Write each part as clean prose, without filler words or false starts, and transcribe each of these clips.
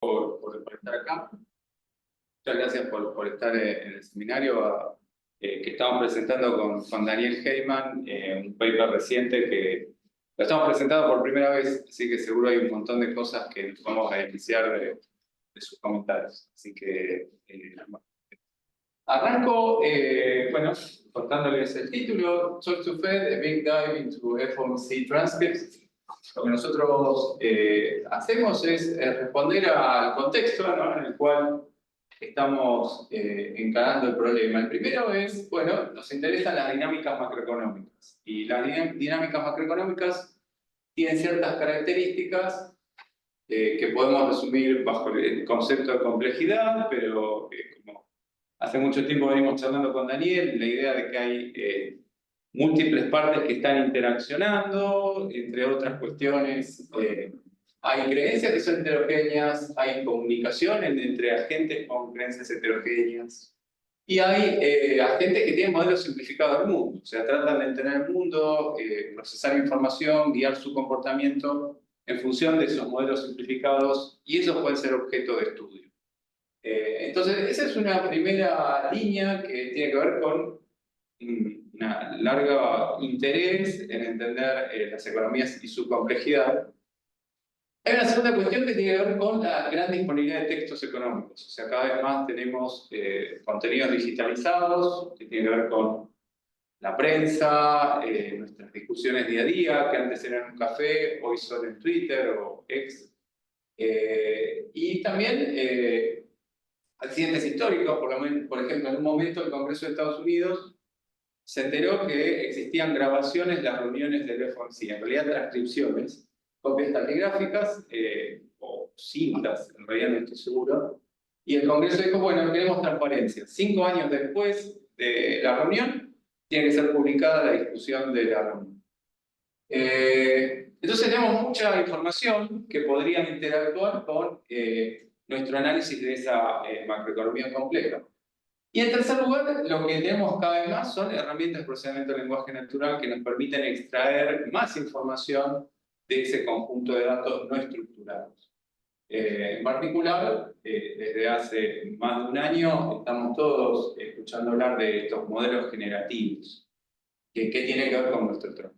por estar acá. Muchas gracias por estar en el seminario que estamos presentando con Daniel Heyman, un paper reciente que lo estamos presentando por primera vez, así que seguro hay un montón de cosas que nos vamos a beneficiar de sus comentarios. Así que, bueno. Arranco, bueno, contándoles el título, Talk to Fed, a Big Dive into FOMC Transcripts. Lo que nosotros hacemos es responder al contexto, ¿no?, en el cual estamos encarando el problema. El primero es, bueno, nos interesan las dinámicas macroeconómicas. Y las dinámicas macroeconómicas tienen ciertas características que podemos resumir bajo el concepto de complejidad, pero como hace mucho tiempo venimos charlando con Daniel, la idea de que hay múltiples partes que están interaccionando, entre otras cuestiones. Hay creencias que son heterogéneas, hay comunicación entre agentes con creencias heterogéneas, y hay agentes que tienen modelos simplificados del mundo, o sea, tratan de entender el mundo, procesar información, guiar su comportamiento en función de esos modelos simplificados, y esos pueden ser objeto de estudio. Entonces, esa es una primera línea que tiene que ver con un largo interés en entender las economías y su complejidad. Hay una segunda cuestión que tiene que ver con la gran disponibilidad de textos económicos. O sea, cada vez más tenemos contenidos digitalizados, que tiene que ver con la prensa, nuestras discusiones día a día, que antes eran en un café, hoy son en Twitter o X. Y también accidentes históricos, por ejemplo, en un momento el Congreso de Estados Unidos se enteró que existían grabaciones de las reuniones del FOMC, en realidad transcripciones, copias taquigráficas o cintas, en realidad no estoy seguro, y el Congreso dijo, bueno, queremos transparencia. 5 años después de la reunión, tiene que ser publicada la discusión de la reunión. Entonces tenemos mucha información que podrían interactuar con nuestro análisis de esa macroeconomía compleja. Y en tercer lugar, lo que tenemos cada vez más son herramientas de procesamiento de lenguaje natural que nos permiten extraer más información de ese conjunto de datos no estructurados. En particular, desde hace más de un año estamos todos escuchando hablar de estos modelos generativos, que tienen que ver con nuestro tronco.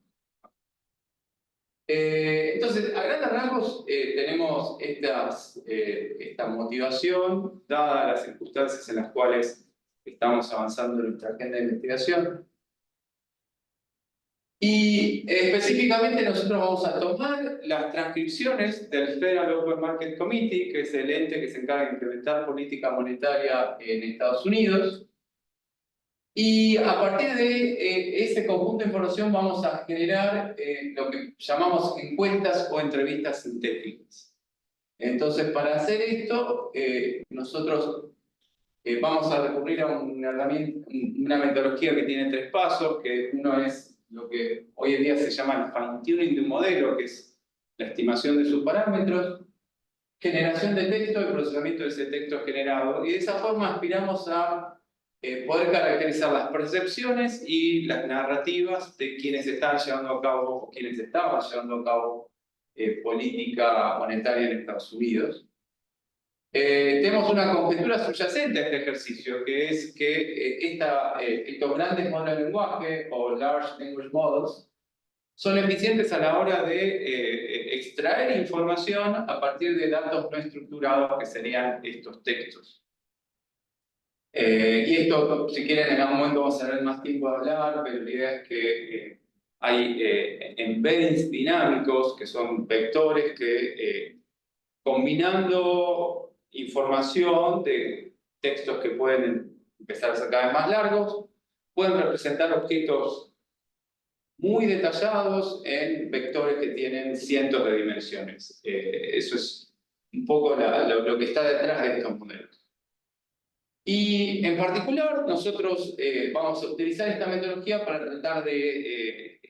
Entonces, a grandes rasgos tenemos esta motivación, dadas las circunstancias en las cuales estamos avanzando en nuestra agenda de investigación. Y específicamente nosotros vamos a tomar las transcripciones del Federal Open Market Committee, que es el ente que se encarga de implementar política monetaria en Estados Unidos. Y a partir de ese conjunto de información vamos a generar lo que llamamos encuestas o entrevistas sintéticas. Entonces, para hacer esto, nosotros vamos a recurrir a una herramienta, una metodología que tiene 3 pasos, que uno es lo que hoy en día se llama el fine-tuning de un modelo, que es la estimación de sus parámetros, generación de texto y procesamiento de ese texto generado, y de esa forma aspiramos a poder caracterizar las percepciones y las narrativas de quienes están llevando a cabo o quienes estaban llevando a cabo política monetaria en Estados Unidos. Tenemos una conjetura subyacente a este ejercicio, que es que estos grandes modelos de lenguaje, o Large Language Models, son eficientes a la hora de extraer información a partir de datos no estructurados, que serían estos textos. Y esto, si quieren, en algún momento vamos a tener más tiempo de hablar, pero la idea es que hay embeddings dinámicos, que son vectores que combinando información de textos que pueden empezar a ser cada vez más largos, pueden representar objetos muy detallados en vectores que tienen cientos de dimensiones. Eso es un poco lo que está detrás de estos modelos. Y en particular, nosotros vamos a utilizar esta metodología para tratar de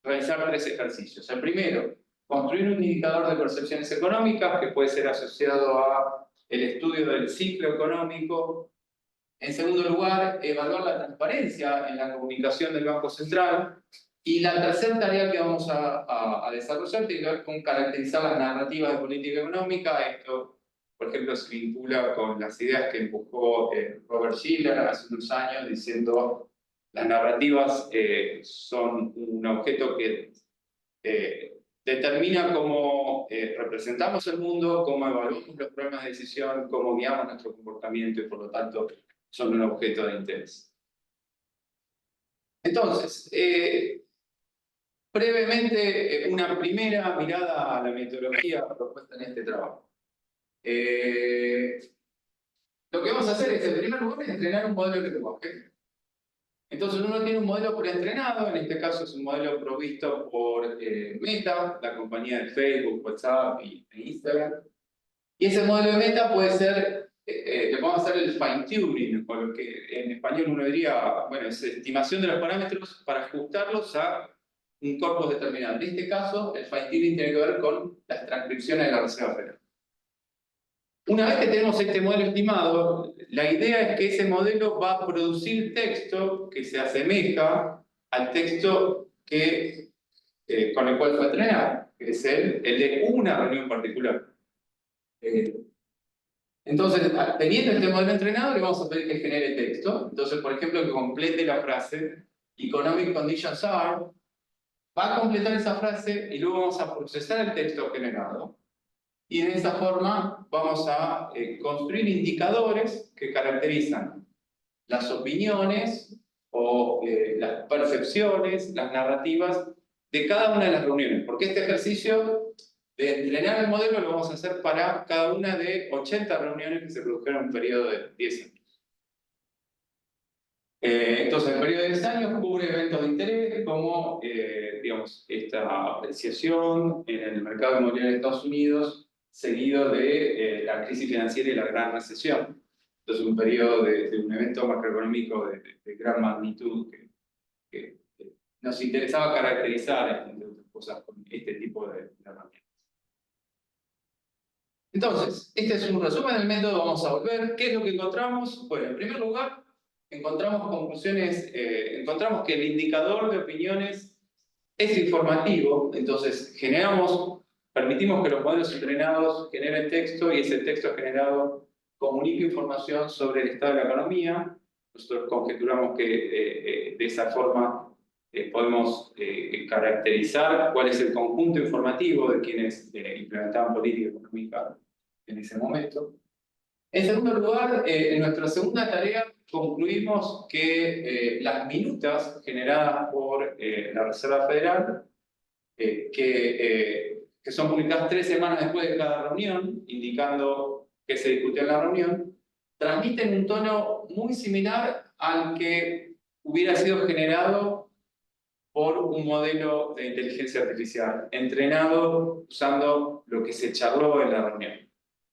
realizar 3 ejercicios. El primero, construir un indicador de percepciones económicas que puede ser asociado a el estudio del ciclo económico. En segundo lugar, evaluar la transparencia en la comunicación del Banco Central. Y la tercera tarea que vamos a desarrollar tiene que ver con caracterizar las narrativas de política económica. Esto por ejemplo, se vincula con las ideas que empujó Robert Schiller hace unos años, diciendo las narrativas son un objeto que determina cómo representamos el mundo, cómo evaluamos los problemas de decisión, cómo guiamos nuestro comportamiento y por lo tanto son un objeto de interés. Entonces, brevemente, una primera mirada a la metodología propuesta en este trabajo. Lo que vamos a hacer es, en primer lugar, entrenar un modelo de lenguaje. Entonces uno tiene un modelo preentrenado, en este caso es un modelo provisto por Meta, la compañía de Facebook, WhatsApp e Instagram. Y ese modelo de Meta puede ser, le podemos hacer el fine-tuning, o lo que en español uno diría, bueno, es estimación de los parámetros para ajustarlos a un corpus determinado. En este caso, el fine-tuning tiene que ver con las transcripciones de la Reserva Federal. Una vez que tenemos este modelo estimado, la idea es que ese modelo va a producir texto que se asemeja al texto que, con el cual fue entrenado, que es el de una reunión particular. Entonces, teniendo este modelo entrenado, le vamos a pedir que genere texto. Entonces, por ejemplo, que complete la frase Economic conditions are, va a completar esa frase y luego vamos a procesar el texto generado. Y de esa forma vamos a construir indicadores que caracterizan las opiniones o las percepciones, las narrativas de cada una de las reuniones. Porque este ejercicio de entrenar el modelo lo vamos a hacer para cada una de 80 reuniones que se produjeron en un periodo de 10 años. Entonces, el periodo de 10 años cubre eventos de interés como, digamos, esta apreciación en el mercado inmobiliario de Estados Unidos, seguido de la crisis financiera y la gran recesión. Entonces, un periodo de un evento macroeconómico de gran magnitud que nos interesaba caracterizar, entre otras cosas, con este tipo de herramientas. Entonces, este es un resumen del método, vamos a volver. ¿Qué es lo que encontramos? Bueno, en primer lugar, encontramos conclusiones, encontramos que el indicador de opiniones es informativo, entonces permitimos que los modelos entrenados generen texto y ese texto generado comunica información sobre el estado de la economía. Nosotros conjeturamos que de esa forma podemos caracterizar cuál es el conjunto informativo de quienes implementaban política económica en ese momento. En segundo lugar, en nuestra segunda tarea concluimos que las minutas generadas por la Reserva Federal, que son publicadas 3 semanas después de cada reunión, indicando que se discutió en la reunión, transmiten un tono muy similar al que hubiera sido generado por un modelo de inteligencia artificial, entrenado usando lo que se charló en la reunión.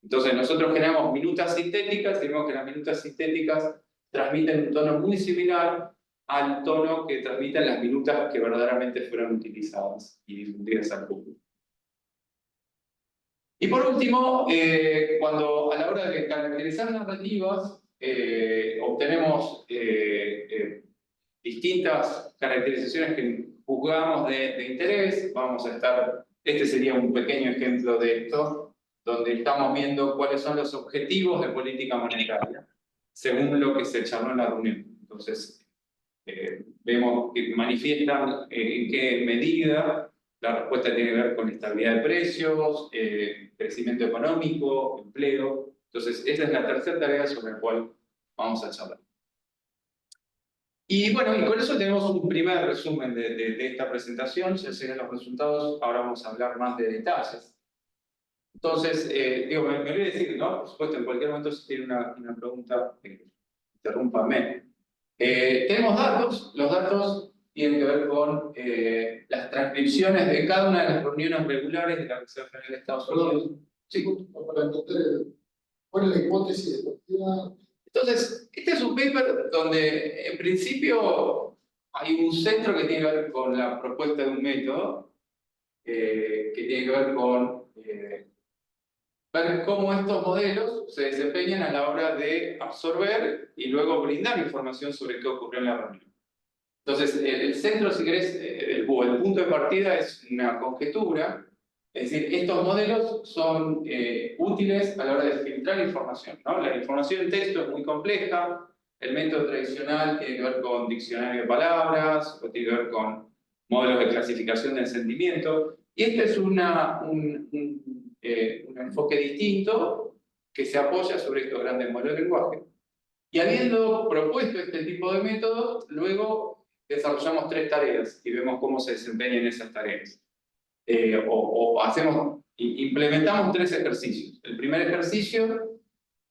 Entonces nosotros generamos minutas sintéticas y vemos que las minutas sintéticas transmiten un tono muy similar al tono que transmiten las minutas que verdaderamente fueron utilizadas y difundidas al público. Y por último, cuando a la hora de caracterizar narrativas, obtenemos distintas caracterizaciones que juzgamos de interés, este sería un pequeño ejemplo de esto, donde estamos viendo cuáles son los objetivos de política monetaria, según lo que se charló en la reunión. Entonces, vemos que manifiestan en qué medida la respuesta tiene que ver con estabilidad de precios, crecimiento económico, empleo. Entonces, esa es la tercera tarea sobre la cual vamos a charlar. Y bueno, y con eso tenemos un primer resumen de esta presentación. Ya llegan los resultados, ahora vamos a hablar más de detalles. Entonces, digo, me olvidé decir, ¿no? Por supuesto, en cualquier momento si tiene una pregunta, interrúmpame. Tenemos datos, los datos tienen que ver con las transcripciones de cada una de las reuniones regulares de la Reserva Federal de Estados Unidos. Sí. Para entender, ¿cuál es la hipótesis de partida? Entonces, este es un paper donde en principio hay un centro que tiene que ver con la propuesta de un método, que tiene que ver con ver cómo estos modelos se desempeñan a la hora de absorber y luego brindar información sobre qué ocurrió en la reunión. Entonces, el centro, si querés, el punto de partida es una conjetura Es decir, estos modelos son útiles a la hora de filtrar información, ¿no? La información en texto es muy compleja, el método tradicional tiene que ver con diccionario de palabras, o tiene que ver con modelos de clasificación del sentimiento, y este es un enfoque distinto que se apoya sobre estos grandes modelos de lenguaje. Y habiendo propuesto este tipo de métodos, luego desarrollamos 3 tareas y vemos cómo se desempeñan esas tareas. Implementamos 3 ejercicios. El primer ejercicio,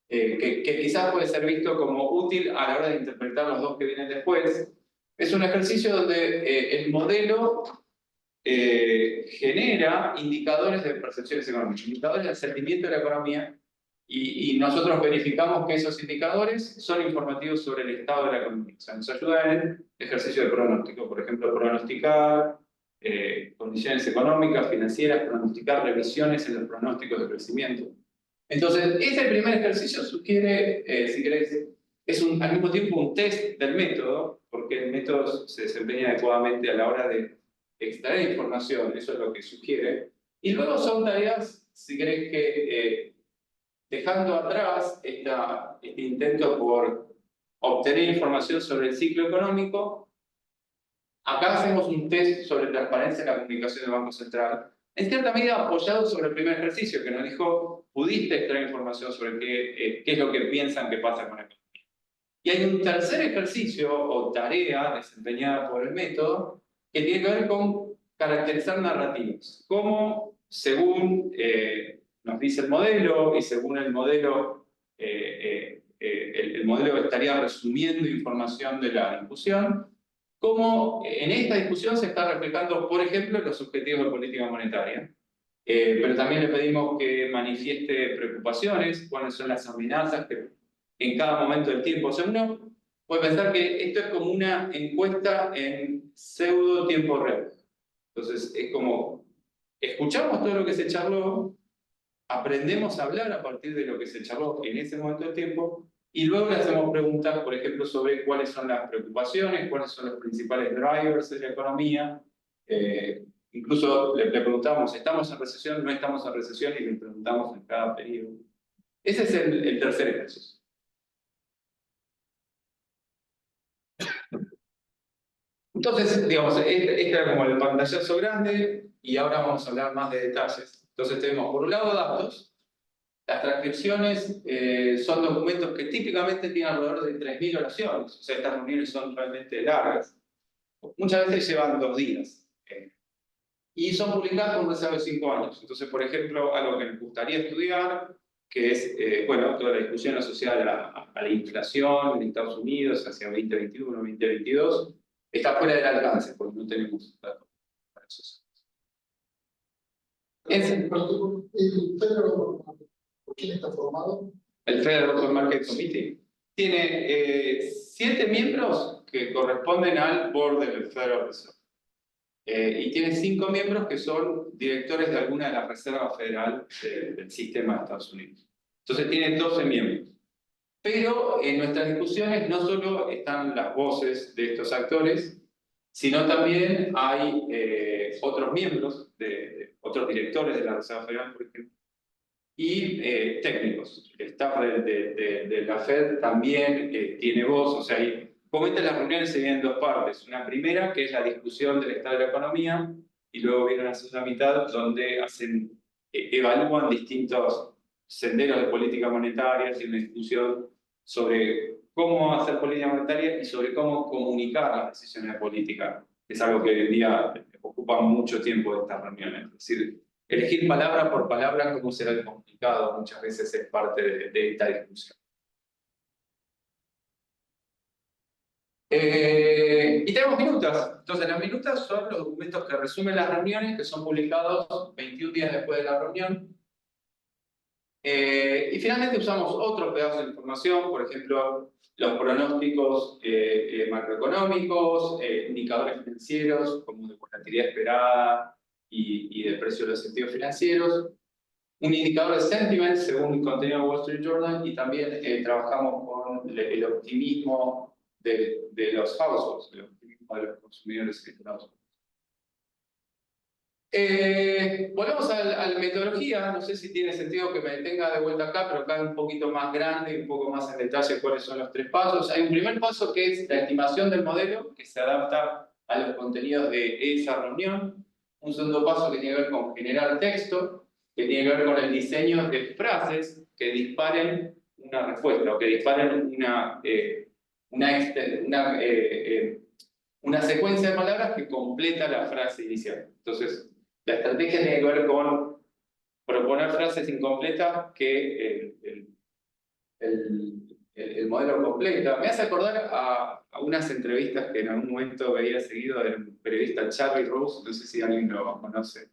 que quizás puede ser visto como útil a la hora de interpretar los 2 que vienen después, es un ejercicio donde el modelo genera indicadores de percepciones económicas, indicadores del sentimiento de la economía, y nosotros verificamos que esos indicadores son informativos sobre el estado de la economía. O sea, nos ayuda en el ejercicio de pronóstico, por ejemplo, pronosticar condiciones económicas, financieras, pronosticar revisiones en los pronósticos de crecimiento. Entonces, este primer ejercicio sugiere, si queréis, es al mismo tiempo un test del método, porque el método se desempeña adecuadamente a la hora de extraer información, eso es lo que sugiere. Y luego son tareas, si queréis, que dejando atrás este intento por obtener información sobre el ciclo económico, acá hacemos un test sobre transparencia en la comunicación del Banco Central, en cierta medida apoyado sobre el primer ejercicio, que nos dijo, pudiste extraer información sobre qué es lo que piensan que pasa con la economía. Y hay un tercer ejercicio o tarea desempeñada por el método que tiene que ver con caracterizar narrativas. Cómo, según nos dice el modelo, y según el modelo, el modelo estaría resumiendo información de la discusión, cómo en esta discusión se está reflejando, por ejemplo, los objetivos de política monetaria. Pero también le pedimos que manifieste preocupaciones, cuáles son las amenazas que en cada momento del tiempo. O sea, uno puede pensar que esto es como una encuesta en pseudo tiempo real. Entonces, es como, escuchamos todo lo que se charló, aprendemos a hablar a partir de lo que se charló en ese momento del tiempo, y luego le hacemos preguntas, por ejemplo, sobre cuáles son las preocupaciones, cuáles son los principales drivers de la economía. Incluso le preguntamos, ¿estamos en recesión? ¿No estamos en recesión? Y le preguntamos en cada periodo. Ese es el tercer ejercicio. Entonces, digamos, este era como el pantallazo grande, y ahora vamos a hablar más de detalles. Entonces tenemos, por un lado, datos. Las transcripciones son documentos que típicamente tienen alrededor de 3.000 oraciones, o sea, estas reuniones son realmente largas. Muchas veces llevan 2 días. Y son publicadas por un reserva de 5 años. Entonces, por ejemplo, algo que nos gustaría estudiar, que es, bueno, toda la discusión asociada a la inflación en Estados Unidos hacia 2021, 2022, está fuera del alcance, porque no tenemos datos para eso. ¿Por quién está formado? El Federal Open Market Committee tiene 7 miembros que corresponden al board del Federal Reserve. Y tiene 5 miembros que son directores de alguna de las reservas federales del sistema de Estados Unidos. Entonces tiene 12 miembros. Pero en nuestras discusiones no solo están las voces de estos actores, sino también hay otros miembros, otros directores de la Reserva Federal, por ejemplo, y técnicos. El staff de la Fed también tiene voz, o sea, comúnmente las reuniones se dividen en 2 partes. Una primera, que es la discusión del estado de la economía, y luego viene una segunda mitad donde evalúan distintos senderos de política monetaria, y una discusión sobre cómo hacer política monetaria y sobre cómo comunicar las decisiones de política. Es algo que hoy en día ocupa mucho tiempo de estas reuniones. Es decir, elegir palabra por palabra cómo será complicado, muchas veces es parte de esta discusión. Y tenemos minutas. Entonces, las minutas son los documentos que resumen las reuniones, que son publicados 21 días después de la reunión. Y finalmente usamos otro pedazo de información, por ejemplo, los pronósticos macroeconómicos, indicadores financieros, como de volatilidad esperada y de precio de los activos financieros, un indicador de sentiment según el contenido de Wall Street Journal, y también trabajamos con el optimismo de los households, el optimismo de los consumidores en Estados Unidos. Volvemos a la metodología, no sé si tiene sentido que me detenga de vuelta acá, pero acá es un poquito más grande, un poco más en detalle cuáles son los 3 pasos. Hay un primer paso que es la estimación del modelo, que se adapta a los contenidos de esa reunión. Un segundo paso que tiene que ver con generar texto, que tiene que ver con el diseño de frases que disparen una respuesta o que disparen una secuencia de palabras que completa la frase inicial. Entonces, la estrategia tiene que ver con proponer frases incompletas que el modelo completa. Me hace acordar a unas entrevistas que en algún momento veía seguido del periodista Charlie Rose, no sé si alguien lo conoce.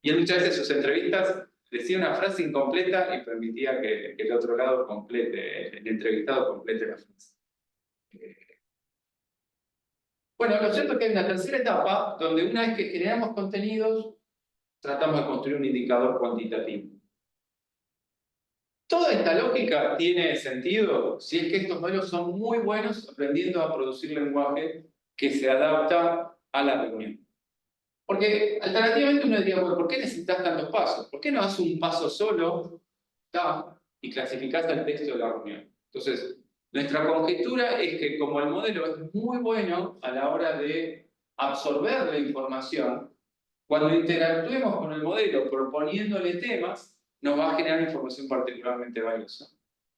Y él muchas veces en sus entrevistas decía una frase incompleta y permitía que el otro lado complete, el entrevistado complete la frase. Bueno, lo cierto es que hay una tercera etapa donde una vez que generamos contenidos, tratamos de construir un indicador cuantitativo. Toda esta lógica tiene sentido si es que estos modelos son muy buenos aprendiendo a producir lenguaje que se adapta a la reunión. Porque alternativamente uno diría, bueno, ¿por qué necesitas tantos pasos? ¿Por qué no haces un paso solo y clasificás el texto de la reunión? Entonces, nuestra conjetura es que como el modelo es muy bueno a la hora de absorber la información, cuando interactuemos con el modelo proponiéndole temas, nos va a generar información particularmente valiosa.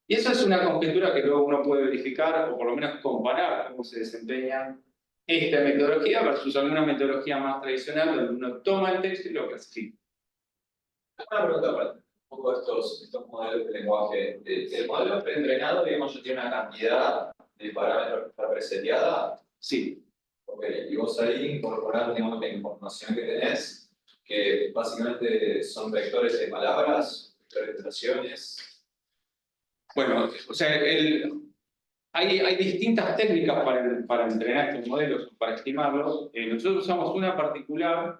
Y eso es una conjetura que luego uno puede verificar o por lo menos comparar cómo se desempeña esta metodología versus alguna metodología más tradicional donde uno toma el texto y lo clasifica. Una pregunta para un poco estos modelos de lenguaje. ¿El modelo preentrenado, digamos, ya tiene una cantidad de parámetros que está preseteada? Sí. Ok, y vos ahí incorporás, digamos, la información que tenés, que básicamente son vectores de palabras, vectores de oraciones. Bueno, o sea, hay distintas técnicas para entrenar estos modelos, para estimarlos. Nosotros usamos una particular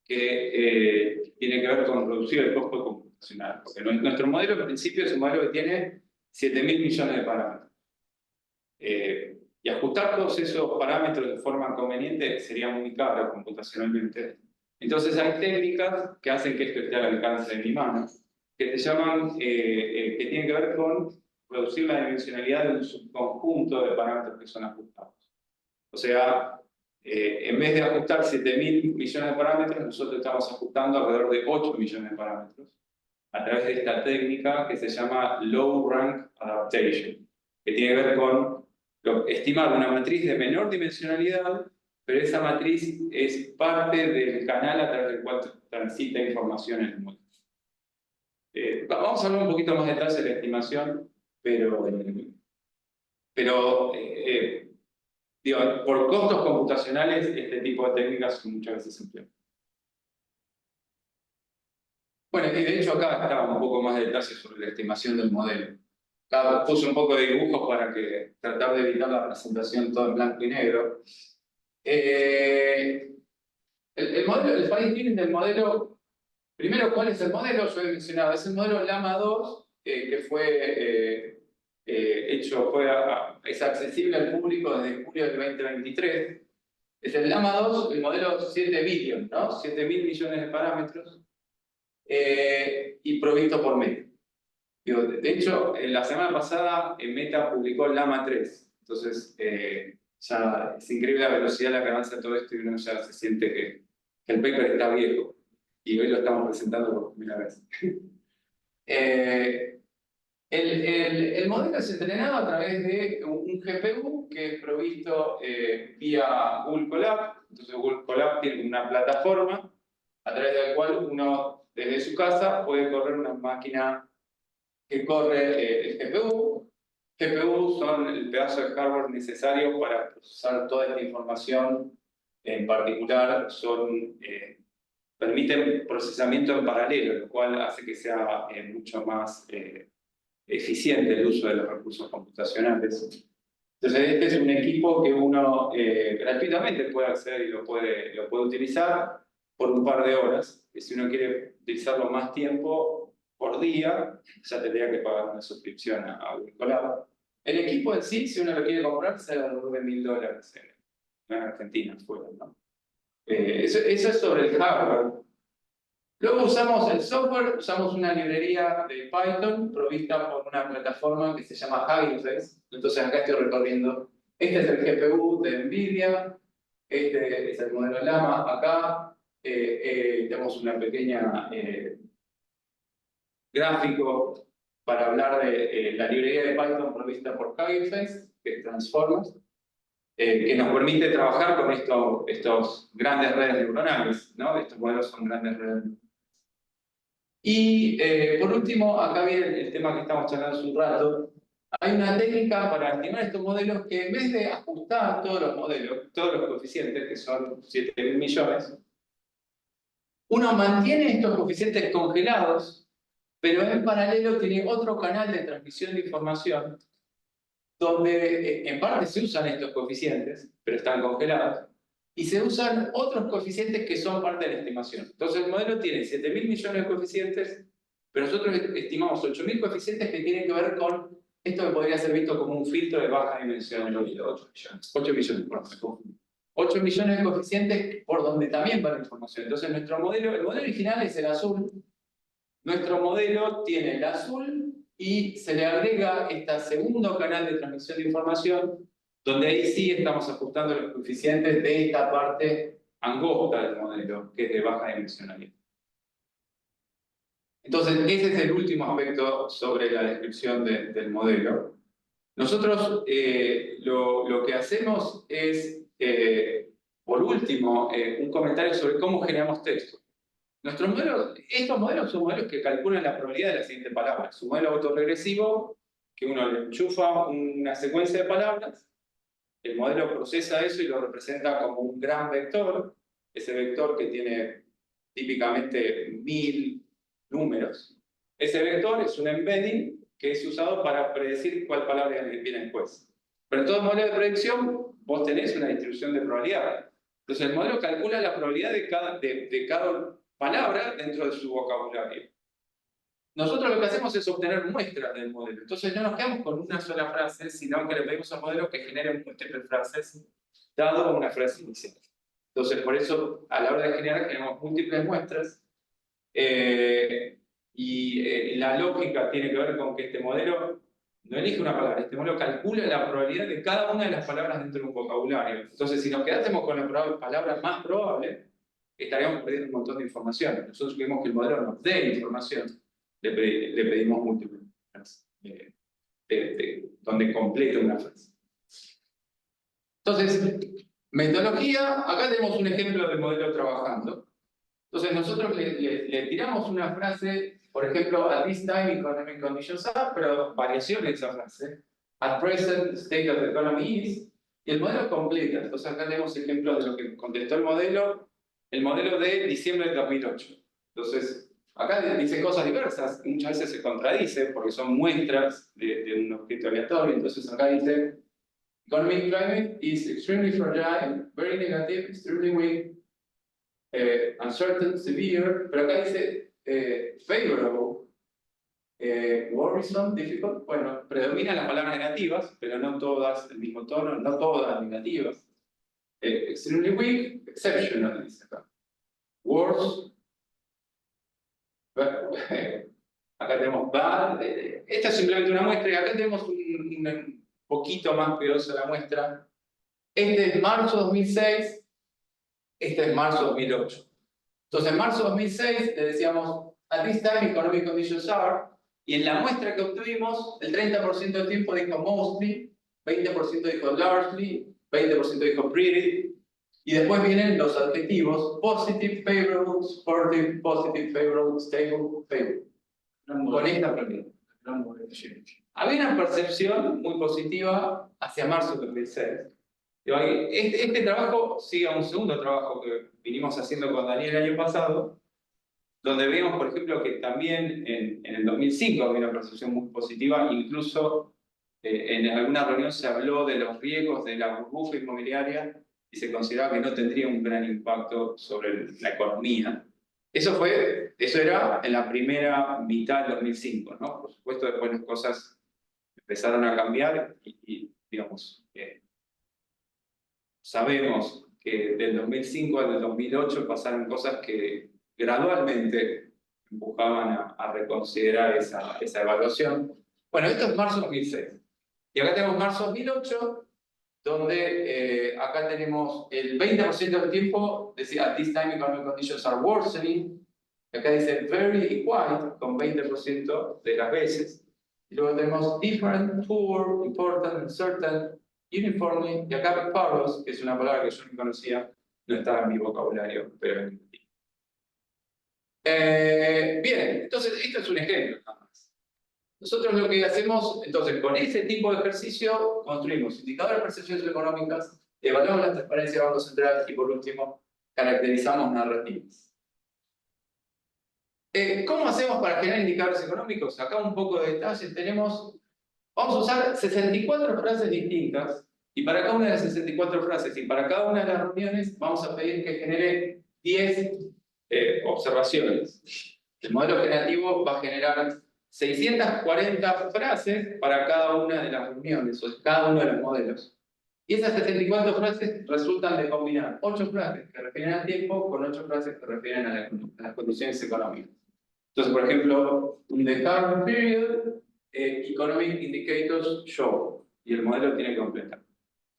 que tiene que ver con reducir el costo computacional. Porque nuestro modelo, en principio, es un modelo que tiene 7.000 millones de parámetros. Y ajustar todos esos parámetros de forma conveniente sería muy caro computacionalmente. Entonces hay técnicas que hacen que esto esté al alcance de mi mano, que se llaman, que tienen que ver con reducir la dimensionalidad de un subconjunto de parámetros que son ajustados. O sea, en vez de ajustar 7.000 millones de parámetros, nosotros estamos ajustando alrededor de 8 millones de parámetros a través de esta técnica que se llama Low Rank Adaptation, que tiene que ver con estimar una matriz de menor dimensionalidad, pero esa matriz es parte del canal a través del cual transita información en el modelo. Vamos a hablar un poquito más de detalle de la estimación, pero digo, por costos computacionales, este tipo de técnicas son muchas veces empleadas. Bueno, y de hecho acá estaba un poco más de detalle sobre la estimación del modelo. Acá puse un poco de dibujos para tratar de evitar la presentación todo en blanco y negro. El fine tuning del modelo, primero, ¿cuál es el modelo? Yo he mencionado, es el modelo Llama 2, que fue es accesible al público desde julio del 2023. Es el Llama 2, el modelo 7 billion, ¿no? 7.000 millones de parámetros, y provisto por Meta. De hecho, la semana pasada Meta publicó el Llama 3. Entonces, ya es increíble la velocidad a la que avanza todo esto y uno ya se siente que el paper está viejo. Y hoy lo estamos presentando por primera vez. El modelo es entrenado a través de un GPU que es provisto vía Google Colab. Entonces Google Colab tiene una plataforma a través de la cual uno desde su casa puede correr una máquina que corre el GPU. GPU son el pedazo de hardware necesario para procesar toda esta información. En particular, permiten procesamiento en paralelo, lo cual hace que sea mucho más eficiente el uso de los recursos computacionales. Entonces, este es un equipo que uno gratuitamente puede acceder y lo puede utilizar por un par de horas. Y si uno quiere utilizarlo más tiempo por día, ya tendría que pagar una suscripción a Google Colab. El equipo en sí, si uno lo quiere comprar, sale alrededor de $1.000 en Argentina, fuera, ¿no? Eso es sobre el hardware. Luego usamos el software, usamos una librería de Python provista por una plataforma que se llama Hugging Face. Entonces acá estoy recorriendo. Este es el GPU de NVIDIA, este es el modelo Llama acá. Tenemos una pequeña gráfico para hablar de la librería de Python provista por Hugging Face, que es Transformers, que nos permite trabajar con estos grandes redes neuronales, ¿no? Estos modelos son grandes redes neuronales. Y por último, acá viene el tema que estamos charlando hace un rato. Hay una técnica para estimar estos modelos que en vez de ajustar todos los modelos, todos los coeficientes, que son 7.000 millones, uno mantiene estos coeficientes congelados, pero en paralelo tiene otro canal de transmisión de información donde en parte se usan estos coeficientes, pero están congelados, y se usan otros coeficientes que son parte de la estimación. Entonces el modelo tiene 7.000 millones de coeficientes, pero nosotros estimamos 8.000 coeficientes que tienen que ver con esto que podría ser visto como un filtro de baja dimensión. 8 millones. 8 millones, perdón, me confundí. 8 millones de coeficientes por donde también va la información. Entonces nuestro modelo, el modelo original es el azul. Nuestro modelo tiene el azul y se le agrega este segundo canal de transmisión de información, donde ahí sí estamos ajustando los coeficientes de esta parte angosta del modelo, que es de baja dimensionalidad. Entonces, ese es el último aspecto sobre la descripción del modelo. Nosotros lo que hacemos es, por último, un comentario sobre cómo generamos texto. Estos modelos son modelos que calculan la probabilidad de la siguiente palabra. Es un modelo autorregresivo que uno le enchufa una secuencia de palabras, el modelo procesa eso y lo representa como un gran vector, ese vector que tiene típicamente 1000 números. Ese vector es un embedding que es usado para predecir cuál palabra viene después. Pero en todo modelo de predicción vos tenés una distribución de probabilidades. Entonces el modelo calcula la probabilidad de cada palabra dentro de su vocabulario. Nosotros lo que hacemos es obtener muestras del modelo. Entonces no nos quedamos con una sola frase, sino que le pedimos al modelo que genere múltiples frases, dado una frase inicial. Entonces por eso a la hora de generar generamos múltiples muestras. La lógica tiene que ver con que este modelo no elige una palabra, este modelo calcula la probabilidad de cada una de las palabras dentro de un vocabulario. Entonces si nos quedásemos con la palabra más probable, estaríamos perdiendo un montón de información. Nosotros queremos que el modelo nos dé información, le pedimos múltiples donde complete una frase. Entonces, metodología, acá tenemos un ejemplo del modelo trabajando. Entonces nosotros le tiramos una frase, por ejemplo, at this time economic conditions are, pero variaciones de esa frase. At present state of the economy is, y el modelo completa. Entonces acá tenemos ejemplos de lo que contestó el modelo de diciembre de 2008. Entonces, acá dice cosas diversas, muchas veces se contradice porque son muestras de un objeto aleatorio. Entonces acá dice, economic climate is extremely fragile, very negative, extremely weak, uncertain, severe, pero acá dice favorable, worrisome, difficult. Bueno, predominan las palabras negativas, pero no todas el mismo tono, no todas negativas. Extremely weak, exceptional, dice acá. Worse, acá tenemos bad. Esta es simplemente una muestra y acá tenemos un poquito más pedosa la muestra. Este es marzo 2006, este es marzo 2008. Entonces, en marzo 2006 le decíamos, at this time economic conditions are, y en la muestra que obtuvimos, el 30% del tiempo dijo mostly, 20% dijo largely, 20% dijo pretty, y después vienen los adjetivos positive, favorable, supportive, positive, favorable, stable, favorable. Con esta propiedad. Había una percepción muy positiva hacia marzo de 2006. Este trabajo sigue a un segundo trabajo que vinimos haciendo con Daniel el año pasado, donde vemos, por ejemplo, que también en el 2005 había una percepción muy positiva, incluso en alguna reunión se habló de los riesgos de la burbuja inmobiliaria y se consideraba que no tendría un gran impacto sobre la economía. Eso era en la primera mitad del 2005, ¿no? Por supuesto, después las cosas empezaron a cambiar y digamos, sabemos que del 2005 al 2008 pasaron cosas que gradualmente empujaban a reconsiderar esa evaluación. Bueno, esto es marzo 2006. Y acá tenemos marzo 2008, donde acá tenemos el 20% del tiempo, decía, at this time economic conditions are worsening. Acá dice very quiet, con 20% de las veces. Y luego tenemos different, poor, important, uncertain, uniformly. Y acá parlous, que es una palabra que yo no conocía, no estaba en mi vocabulario, pero en mi. Bien, entonces esto es un ejemplo nada más. Nosotros lo que hacemos, entonces, con ese tipo de ejercicio, construimos indicadores de percepciones económicas, evaluamos la transparencia del Banco Central y, por último, caracterizamos narrativas. ¿Cómo hacemos para generar indicadores económicos? Acá un poco de detalle. Vamos a usar 64 frases distintas, y para cada una de las 64 frases y para cada una de las reuniones vamos a pedir que genere 10 observaciones. El modelo generativo va a generar 640 frases para cada una de las reuniones, o cada uno de los modelos. Y esas 64 frases resultan de combinar 8 frases que refieren al tiempo con 8 frases que refieren a las condiciones económicas. Entonces, por ejemplo, in the current period, economic indicators show, y el modelo tiene que completar.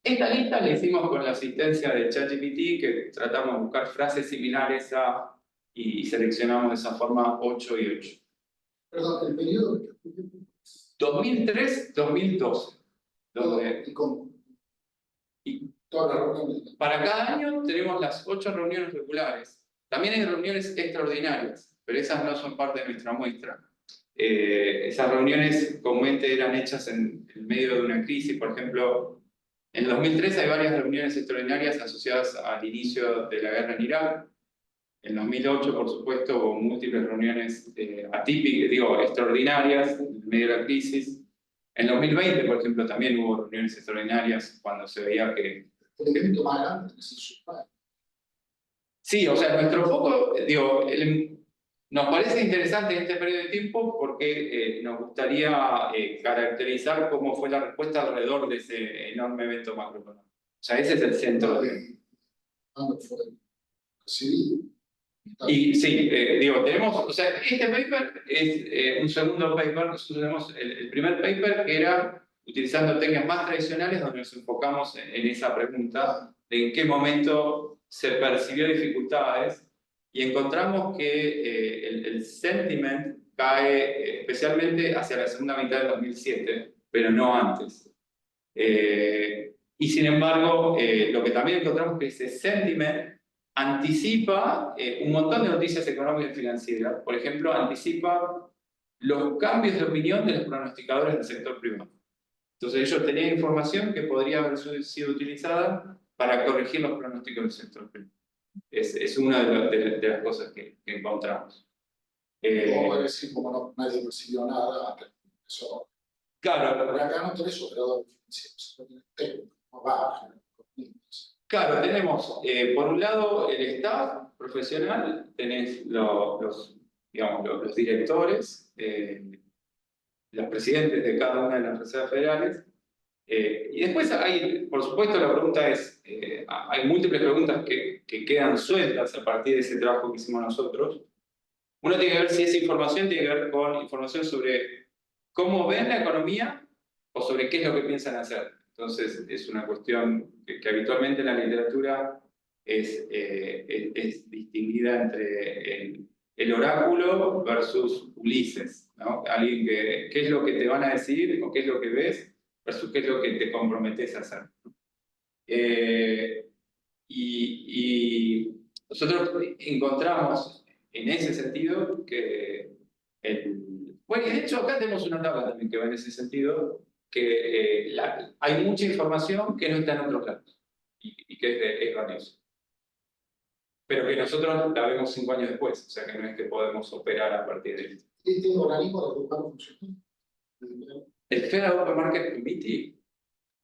Esta lista la hicimos con la asistencia de ChatGPT, que tratamos de buscar frases similares y seleccionamos de esa forma 8 y 8. Perdón, el periodo. 2003-2012. Y todas las reuniones. Para cada año tenemos las 8 reuniones regulares. También hay reuniones extraordinarias, pero esas no son parte de nuestra muestra. Esas reuniones comúnmente eran hechas en medio de una crisis. Por ejemplo, en 2003 hay varias reuniones extraordinarias asociadas al inicio de la guerra en Irak. En 2008, por supuesto, hubo múltiples reuniones atípicas, extraordinarias en medio de la crisis. En 2020, por ejemplo, también hubo reuniones extraordinarias cuando se veía que... El evento más grande Sí, o sea, nuestro foco, nos parece interesante en este periodo de tiempo porque nos gustaría caracterizar cómo fue la respuesta alrededor de ese enorme evento macroeconómico. O sea, ese es el centro. Sí. Y sí, tenemos, o sea, este paper es un segundo paper. Nosotros tenemos el primer paper que era utilizando técnicas más tradicionales, donde nos enfocamos en esa pregunta de en qué momento se percibió dificultades, y encontramos que el sentiment cae especialmente hacia la segunda mitad del 2007, pero no antes. Y sin embargo, lo que también encontramos es que ese sentiment anticipa un montón de noticias económicas y financieras. Por ejemplo, anticipa los cambios de opinión de los pronosticadores del sector privado. Entonces ellos tenían información que podría haber sido utilizada para corregir los pronósticos del sector privado. Es una de las cosas que encontramos. Como decir, como nadie percibió nada, eso. Claro, pero acá no tenés operador técnico, no va. Claro, tenemos por un lado el staff profesional, tenés los directores, los presidentes de cada una de las reservas federales, y después hay, por supuesto, la pregunta es, hay múltiples preguntas que quedan sueltas a partir de ese trabajo que hicimos nosotros. Uno tiene que ver si esa información tiene que ver con información sobre cómo ven la economía o sobre qué es lo que piensan hacer. Entonces, es una cuestión que habitualmente en la literatura es distinguida entre el oráculo versus Ulises, ¿no? Alguien qué es lo que te van a decir o qué es lo que ves versus qué es lo que te comprometes a hacer. Y nosotros encontramos en ese sentido que bueno, y de hecho acá tenemos una tabla también que va en ese sentido, que hay mucha información que no está en otros lados y que es valiosa. Pero que nosotros la vemos 5 años después, o sea que no es que podemos operar a partir de esto. ¿Este organismo de buscar funciona? El Federal Open Market Committee,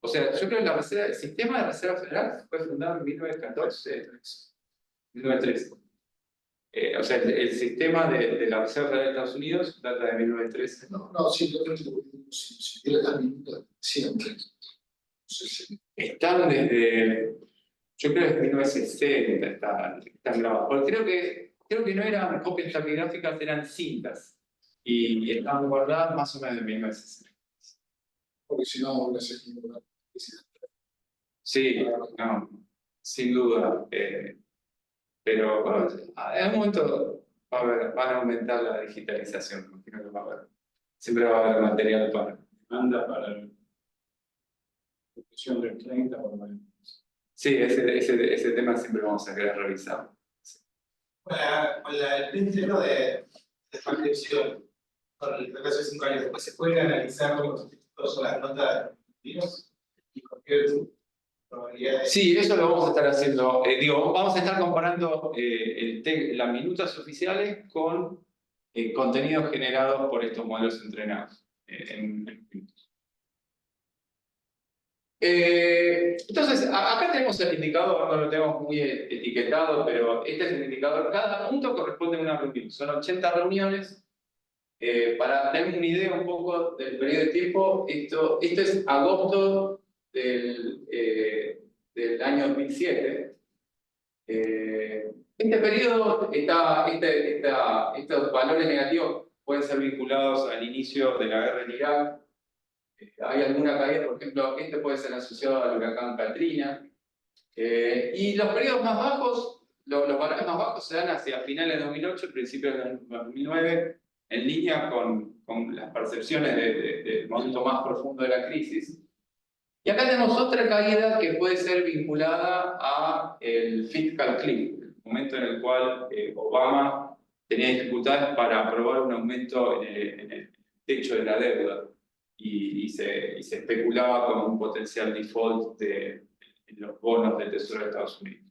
o sea, yo creo que el sistema de reserva federal fue fundado en 1914, 1913. O sea, el sistema de la Reserva Federal de Estados Unidos data de 1913. No, simplemente si quiere dar minutos siempre. Están desde Yo creo que es 1960 están grabadas. Porque creo que no eran copias taquigráficas, eran cintas. Y están guardadas más o menos de 1960. Porque si no, hubiese sido una publicidad. Sí, no, sin duda. Pero bueno, en un momento van a aumentar la digitalización. Imagino que va a haber. Siempre va a haber material para. Demanda para la discusión del 30 por lo menos. Sí, ese tema siempre vamos a querer revisar. El principio de transcripción, con el caso de 5 años, después se puede analizar los textos o las notas de los y cualquier probabilidad de... Sí, eso lo vamos a estar haciendo. Vamos a estar comparando las minutas oficiales con contenidos generados por estos modelos entrenados en minutos. Entonces, acá tenemos el indicador, no lo tenemos muy etiquetado, pero este es el indicador. Cada punto corresponde a una reunión. Son 80 reuniones. Para tener una idea un poco del periodo de tiempo, esto es agosto del año 2007. Este periodo estos valores negativos pueden ser vinculados al inicio de la guerra en Irak. Hay alguna caída, por ejemplo, este puede ser asociado al huracán Katrina. Y los periodos más bajos, los valores más bajos se dan hacia finales de 2008, principios de 2009, en línea con las percepciones del momento más profundo de la crisis. Y acá tenemos otra caída que puede ser vinculada al fiscal cliff, el momento en el cual Obama tenía dificultades para aprobar un aumento en el techo de la deuda y se especulaba con un potencial default de los bonos del Tesoro de Estados Unidos.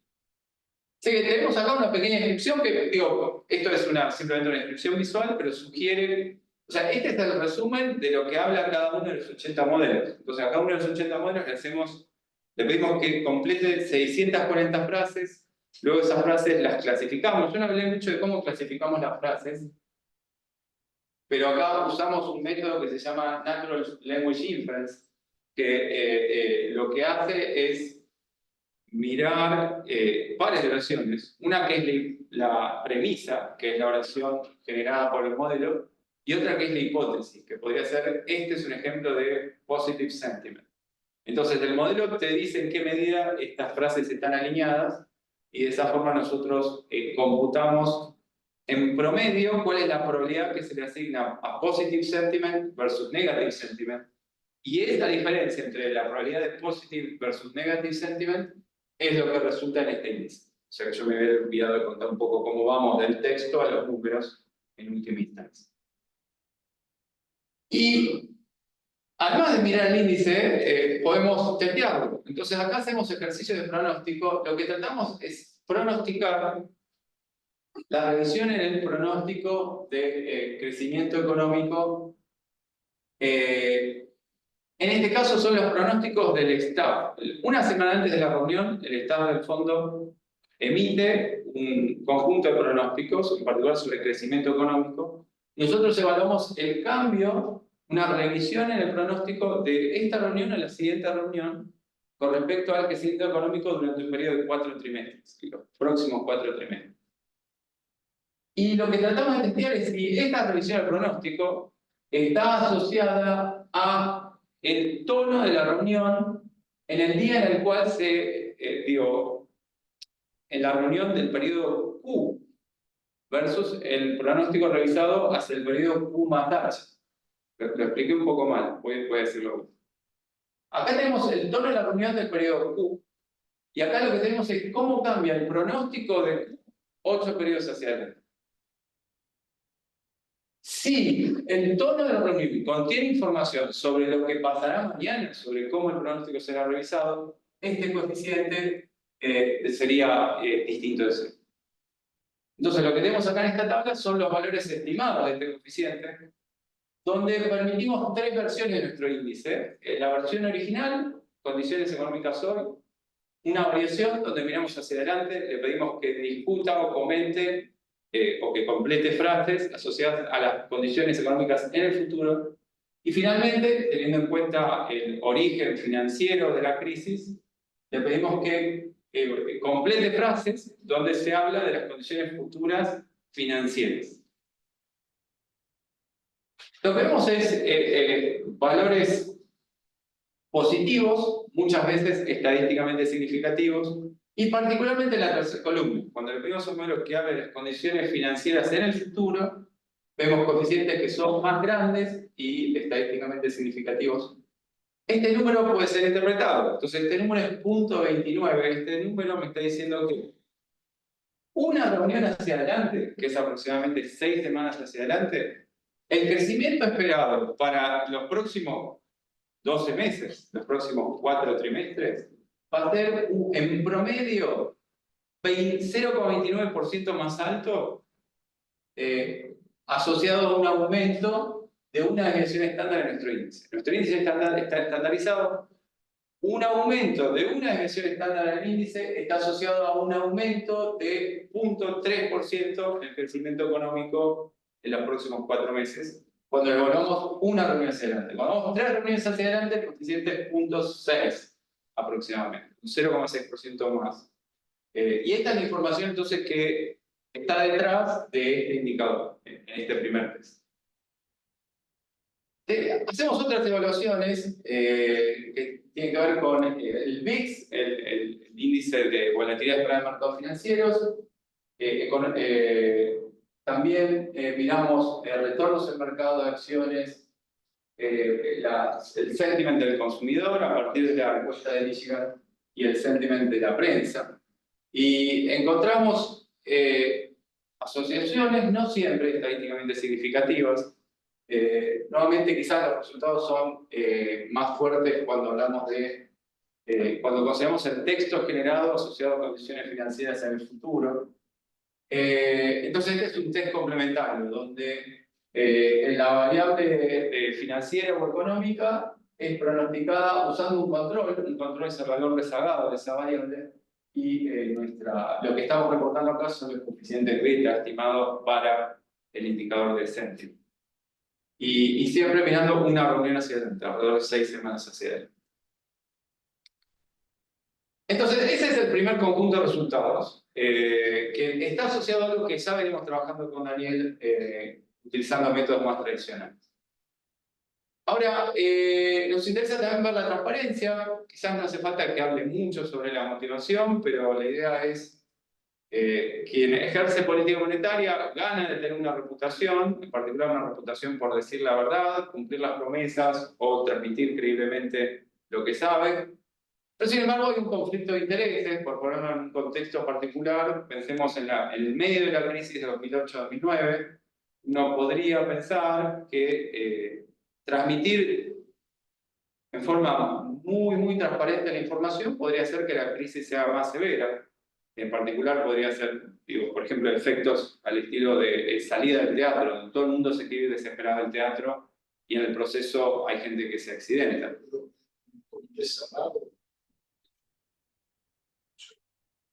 Así que tenemos acá una pequeña descripción que, esto es simplemente una descripción visual, pero sugiere. O sea, este es el resumen de lo que habla cada uno de los 80 modelos. Entonces, a cada uno de los 80 modelos le pedimos que complete 640 frases, luego esas frases las clasificamos. Yo no hablé mucho de cómo clasificamos las frases, pero acá usamos un método que se llama Natural Language Inference, que lo que hace es mirar varias oraciones. Una que es la premisa, que es la oración generada por el modelo, y otra que es la hipótesis, que podría ser, este es un ejemplo de positive sentiment. Entonces, el modelo te dice en qué medida estas frases están alineadas, y de esa forma nosotros computamos en promedio cuál es la probabilidad que se le asigna a positive sentiment versus negative sentiment. Y esta diferencia entre la probabilidad de positive versus negative sentiment es lo que resulta en este índice. O sea que yo me había olvidado de contar un poco cómo vamos del texto a los números en última instancia. Y además de mirar el índice, podemos testearlo. Entonces acá hacemos ejercicios de pronóstico. Lo que tratamos es pronosticar la revisión en el pronóstico de crecimiento económico. En este caso son los pronósticos del staff. Una semana antes de la reunión, el staff del fondo emite un conjunto de pronósticos, en particular sobre crecimiento económico. Nosotros evaluamos el cambio, una revisión en el pronóstico de esta reunión a la siguiente reunión con respecto al crecimiento económico durante un periodo de 4 trimestres, los próximos 4 trimestres. Y lo que tratamos de testear es si esta revisión del pronóstico está asociada a el tono de la reunión en el día en el cual en la reunión del periodo Q versus el pronóstico revisado hacia el periodo Q más H. Lo expliqué un poco mal, voy a decirlo. Acá tenemos el tono de la reunión del periodo Q, y acá lo que tenemos es cómo cambia el pronóstico de Q 8 periodos hacia adelante. Si el tono de la reunión contiene información sobre lo que pasará mañana, sobre cómo el pronóstico será revisado, este coeficiente sería distinto de cero. Entonces, lo que tenemos acá en esta tabla son los valores estimados de este coeficiente, donde permitimos 3 versiones de nuestro índice. La versión original, condiciones económicas hoy, una variación donde miramos hacia adelante, le pedimos que discuta o comente o que complete frases asociadas a las condiciones económicas en el futuro. Y finalmente, teniendo en cuenta el origen financiero de la crisis, le pedimos que complete frases donde se habla de las condiciones futuras financieras. Lo que vemos es valores positivos, muchas veces estadísticamente significativos, y particularmente en la tercera columna. Cuando le pedimos a un modelo que hable de las condiciones financieras en el futuro, vemos coeficientes que son más grandes y estadísticamente significativos. Este número puede ser interpretado. Entonces, este número es 0.29. Este número me está diciendo que una reunión hacia adelante, que es aproximadamente 6 semanas hacia adelante, el crecimiento esperado para los próximos 12 meses, los próximos 4 trimestres, va a ser en promedio 0,29% más alto, asociado a un aumento de una desviación estándar en nuestro índice. Nuestro índice está estandarizado. Un aumento de una desviación estándar en el índice está asociado a un aumento de 0.3% en el crecimiento económico en los próximos 4 meses, cuando evaluamos una reunión hacia adelante. Cuando vamos 3 reuniones hacia adelante, el coeficiente es 0.6 aproximadamente, un 0,6% más. Y esta es la información entonces que está detrás de este indicador, en este primer test. Hacemos otras evaluaciones que tienen que ver con el VIX, el índice de volatilidad esperada de mercados financieros. También miramos retornos en mercado de acciones, el sentiment del consumidor a partir de la encuesta de Michigan y el sentiment de la prensa. Y encontramos asociaciones, no siempre estadísticamente significativas. Nuevamente quizás los resultados son más fuertes cuando hablamos de cuando consideramos el texto generado asociado a condiciones financieras en el futuro. Entonces este es un test complementario donde la variable financiera o económica es pronosticada usando un control es el valor rezagado de esa variable, y lo que estamos reportando acá son los coeficientes beta estimados para el indicador de sentiment. Y siempre mirando una reunión hacia adelante, alrededor de 6 semanas hacia adelante. Entonces, ese es el primer conjunto de resultados, que está asociado a algo que ya venimos trabajando con Daniel, utilizando métodos más tradicionales. Ahora, nos interesa también ver la transparencia. Quizás no hace falta que hable mucho sobre la motivación, pero la idea es quien ejerce política monetaria gana de tener una reputación, en particular una reputación por decir la verdad, cumplir las promesas o transmitir creíblemente lo que sabe. Pero sin embargo hay un conflicto de intereses, por ponerlo en un contexto particular. Pensemos en el medio de la crisis de 2008-2009, uno podría pensar que transmitir en forma muy transparente la información podría hacer que la crisis sea más severa. En particular podría ser, por ejemplo, efectos al estilo de salida del teatro, donde todo el mundo se quiere ir desesperado del teatro y en el proceso hay gente que se accidenta.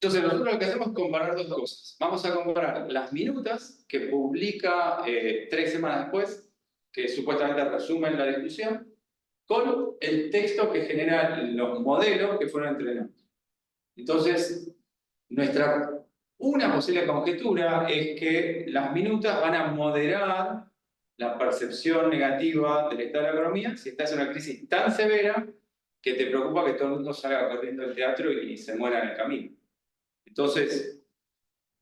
Entonces nosotros lo que hacemos es comparar dos cosas. Vamos a comparar las minutas que publica 3 semanas después, que supuestamente resumen la discusión, con el texto que generan los modelos que fueron entrenados. Entonces, una posible conjetura es que las minutas van a moderar la percepción negativa del estado de la economía si estás en una crisis tan severa que te preocupa que todo el mundo salga corriendo del teatro y se muera en el camino. Entonces,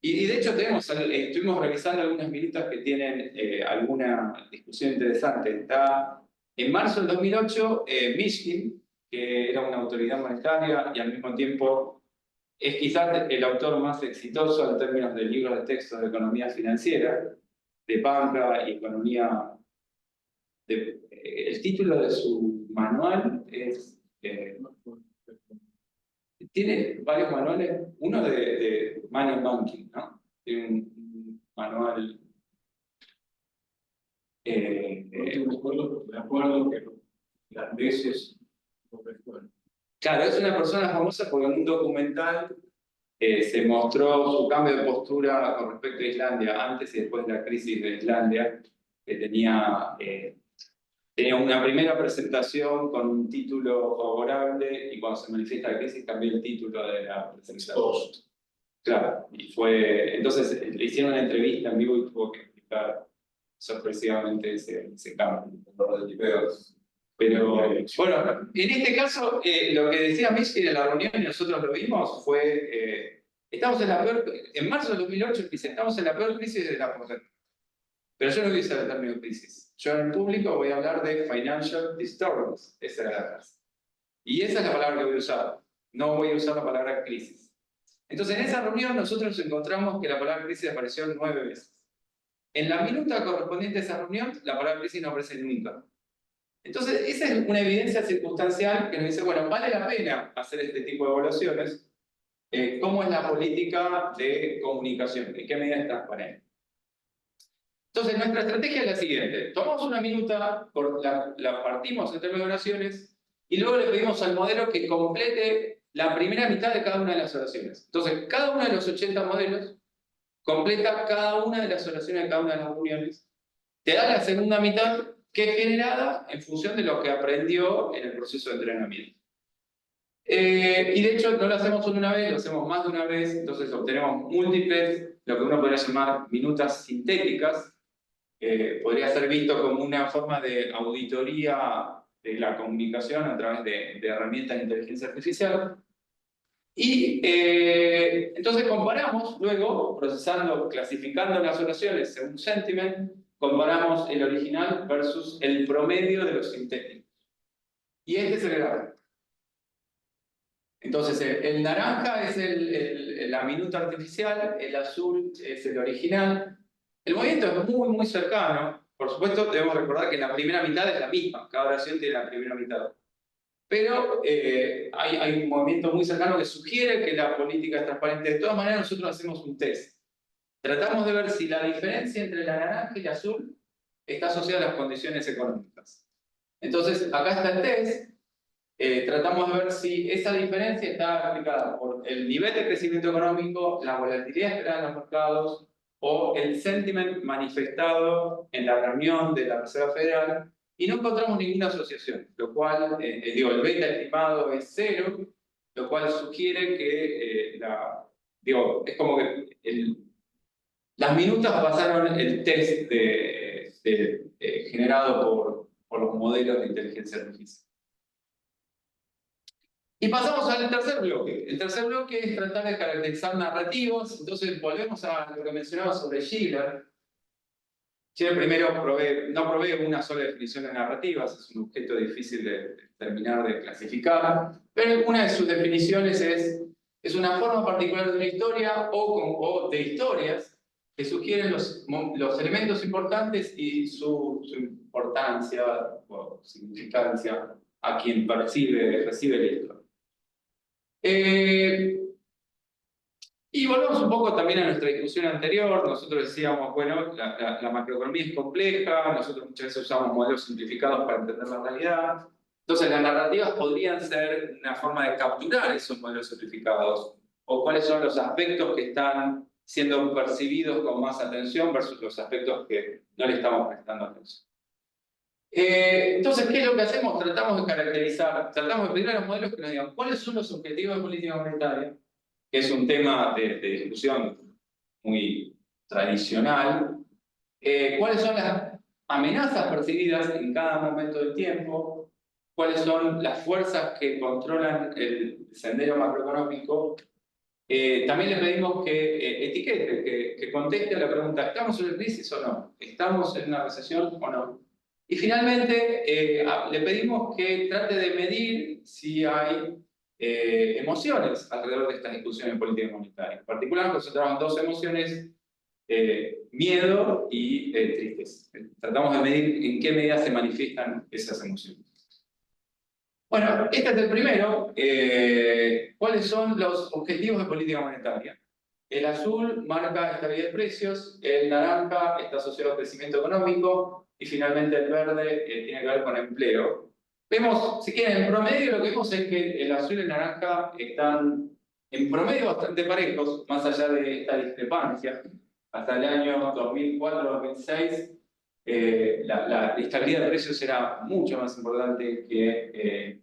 y de hecho estuvimos revisando algunas minutas que tienen alguna discusión interesante. Está en marzo del 2008, Mishkin, que era una autoridad monetaria y al mismo tiempo es quizás el autor más exitoso en términos de libros de texto de economía financiera, de banca y economía. El título de su manual es... tiene varios manuales, uno de Money Banking, ¿no? Tiene un manual... me acuerdo que las veces no recuerdo. Claro, es una persona famosa porque en un documental se mostró su cambio de postura con respecto a Islandia, antes y después de la crisis de Islandia, que tenía tenía una primera presentación con un título favorable y cuando se manifiesta la crisis cambió el título de la presentación. Claro, y fue, entonces le hicieron una entrevista en vivo y tuvo que explicar sorpresivamente ese cambio. Pero bueno, en este caso, lo que decía Michi en la reunión y nosotros lo vimos fue, estamos en marzo de 2008 estamos en la peor crisis de la posguerra. Pero yo no voy a usar el término crisis. Yo en público voy a hablar de financial disturbance. Esa era la frase. Y esa es la palabra que voy a usar. No voy a usar la palabra crisis. Entonces, en esa reunión nosotros encontramos que la palabra crisis apareció 9 veces. En la minuta correspondiente a esa reunión, la palabra crisis no aparece nunca. Entonces, esa es una evidencia circunstancial que nos dice, bueno, vale la pena hacer este tipo de evaluaciones. ¿Cómo es la política de comunicación? ¿En qué medida es transparente? Entonces, nuestra estrategia es la siguiente. Tomamos una minuta, la partimos en términos de oraciones, y luego le pedimos al modelo que complete la primera mitad de cada una de las oraciones. Entonces, cada uno de los 80 modelos completa cada una de las oraciones de cada una de las reuniones. Te da la segunda mitad, que es generada en función de lo que aprendió en el proceso de entrenamiento. Y de hecho, no lo hacemos solo una vez, lo hacemos más de una vez, entonces obtenemos múltiples, lo que uno podría llamar minutas sintéticas. Podría ser visto como una forma de auditoría de la comunicación a través de herramientas de inteligencia artificial. Y entonces comparamos, luego, clasificando las oraciones según sentiment, comparamos el original versus el promedio de los sintéticos. Y este es el gráfico. Entonces, el naranja es la minuta artificial, el azul es el original. El movimiento es muy, muy cercano. Por supuesto, debemos recordar que la primera mitad es la misma. Cada oración tiene la primera mitad. Pero hay un movimiento muy cercano que sugiere que la política es transparente. De todas maneras, nosotros hacemos un test. Tratamos de ver si la diferencia entre la naranja y el azul está asociada a las condiciones económicas. Entonces, acá está el test. Tratamos de ver si esa diferencia está explicada por el nivel de crecimiento económico, la volatilidad esperada en los mercados o el sentiment manifestado en la reunión de la Reserva Federal, y no encontramos ninguna asociación, lo cual, el beta estimado es 0, lo cual sugiere que, es como que las minutas pasaron el test generado por los modelos de inteligencia artificial. Y pasamos al tercer bloque. El tercer bloque es tratar de caracterizar narrativos. Entonces volvemos a lo que mencionaba sobre Schiller. Schiller primero no provee una sola definición de narrativas, es un objeto difícil de terminar de clasificar, pero una de sus definiciones es una forma particular de una historia o de historias que sugieren los elementos importantes y su importancia o significancia a quien recibe la historia. Y volvemos un poco también a nuestra discusión anterior. Nosotros decíamos, bueno, la macroeconomía es compleja, nosotros muchas veces usamos modelos simplificados para entender la realidad. Entonces las narrativas podrían ser una forma de capturar esos modelos simplificados, o cuáles son los aspectos que están siendo percibidos con más atención versus los aspectos que no le estamos prestando atención. Entonces, ¿qué es lo que hacemos? Tratamos de caracterizar, tratamos de pedir a los modelos que nos digan cuáles son los objetivos de política monetaria, que es un tema de discusión muy tradicional, cuáles son las amenazas percibidas en cada momento del tiempo, cuáles son las fuerzas que controlan el sendero macroeconómico. También le pedimos que etiquete, que conteste a la pregunta, ¿estamos en una crisis o no? ¿Estamos en una recesión o no? Y finalmente, le pedimos que trate de medir si hay emociones alrededor de estas discusiones en política monetaria. En particular, concentramos dos emociones, miedo y tristeza. Tratamos de medir en qué medida se manifiestan esas emociones. Bueno, este es el primero. ¿Cuáles son los objetivos de política monetaria? El azul marca estabilidad de precios, el naranja está asociado al crecimiento económico, y finalmente el verde tiene que ver con empleo. Vemos, si quieren, en promedio lo que vemos es que el azul y el naranja están en promedio bastante parejos, más allá de esta discrepancia. Hasta el año 2004-2006 la estabilidad de precios era mucho más importante que,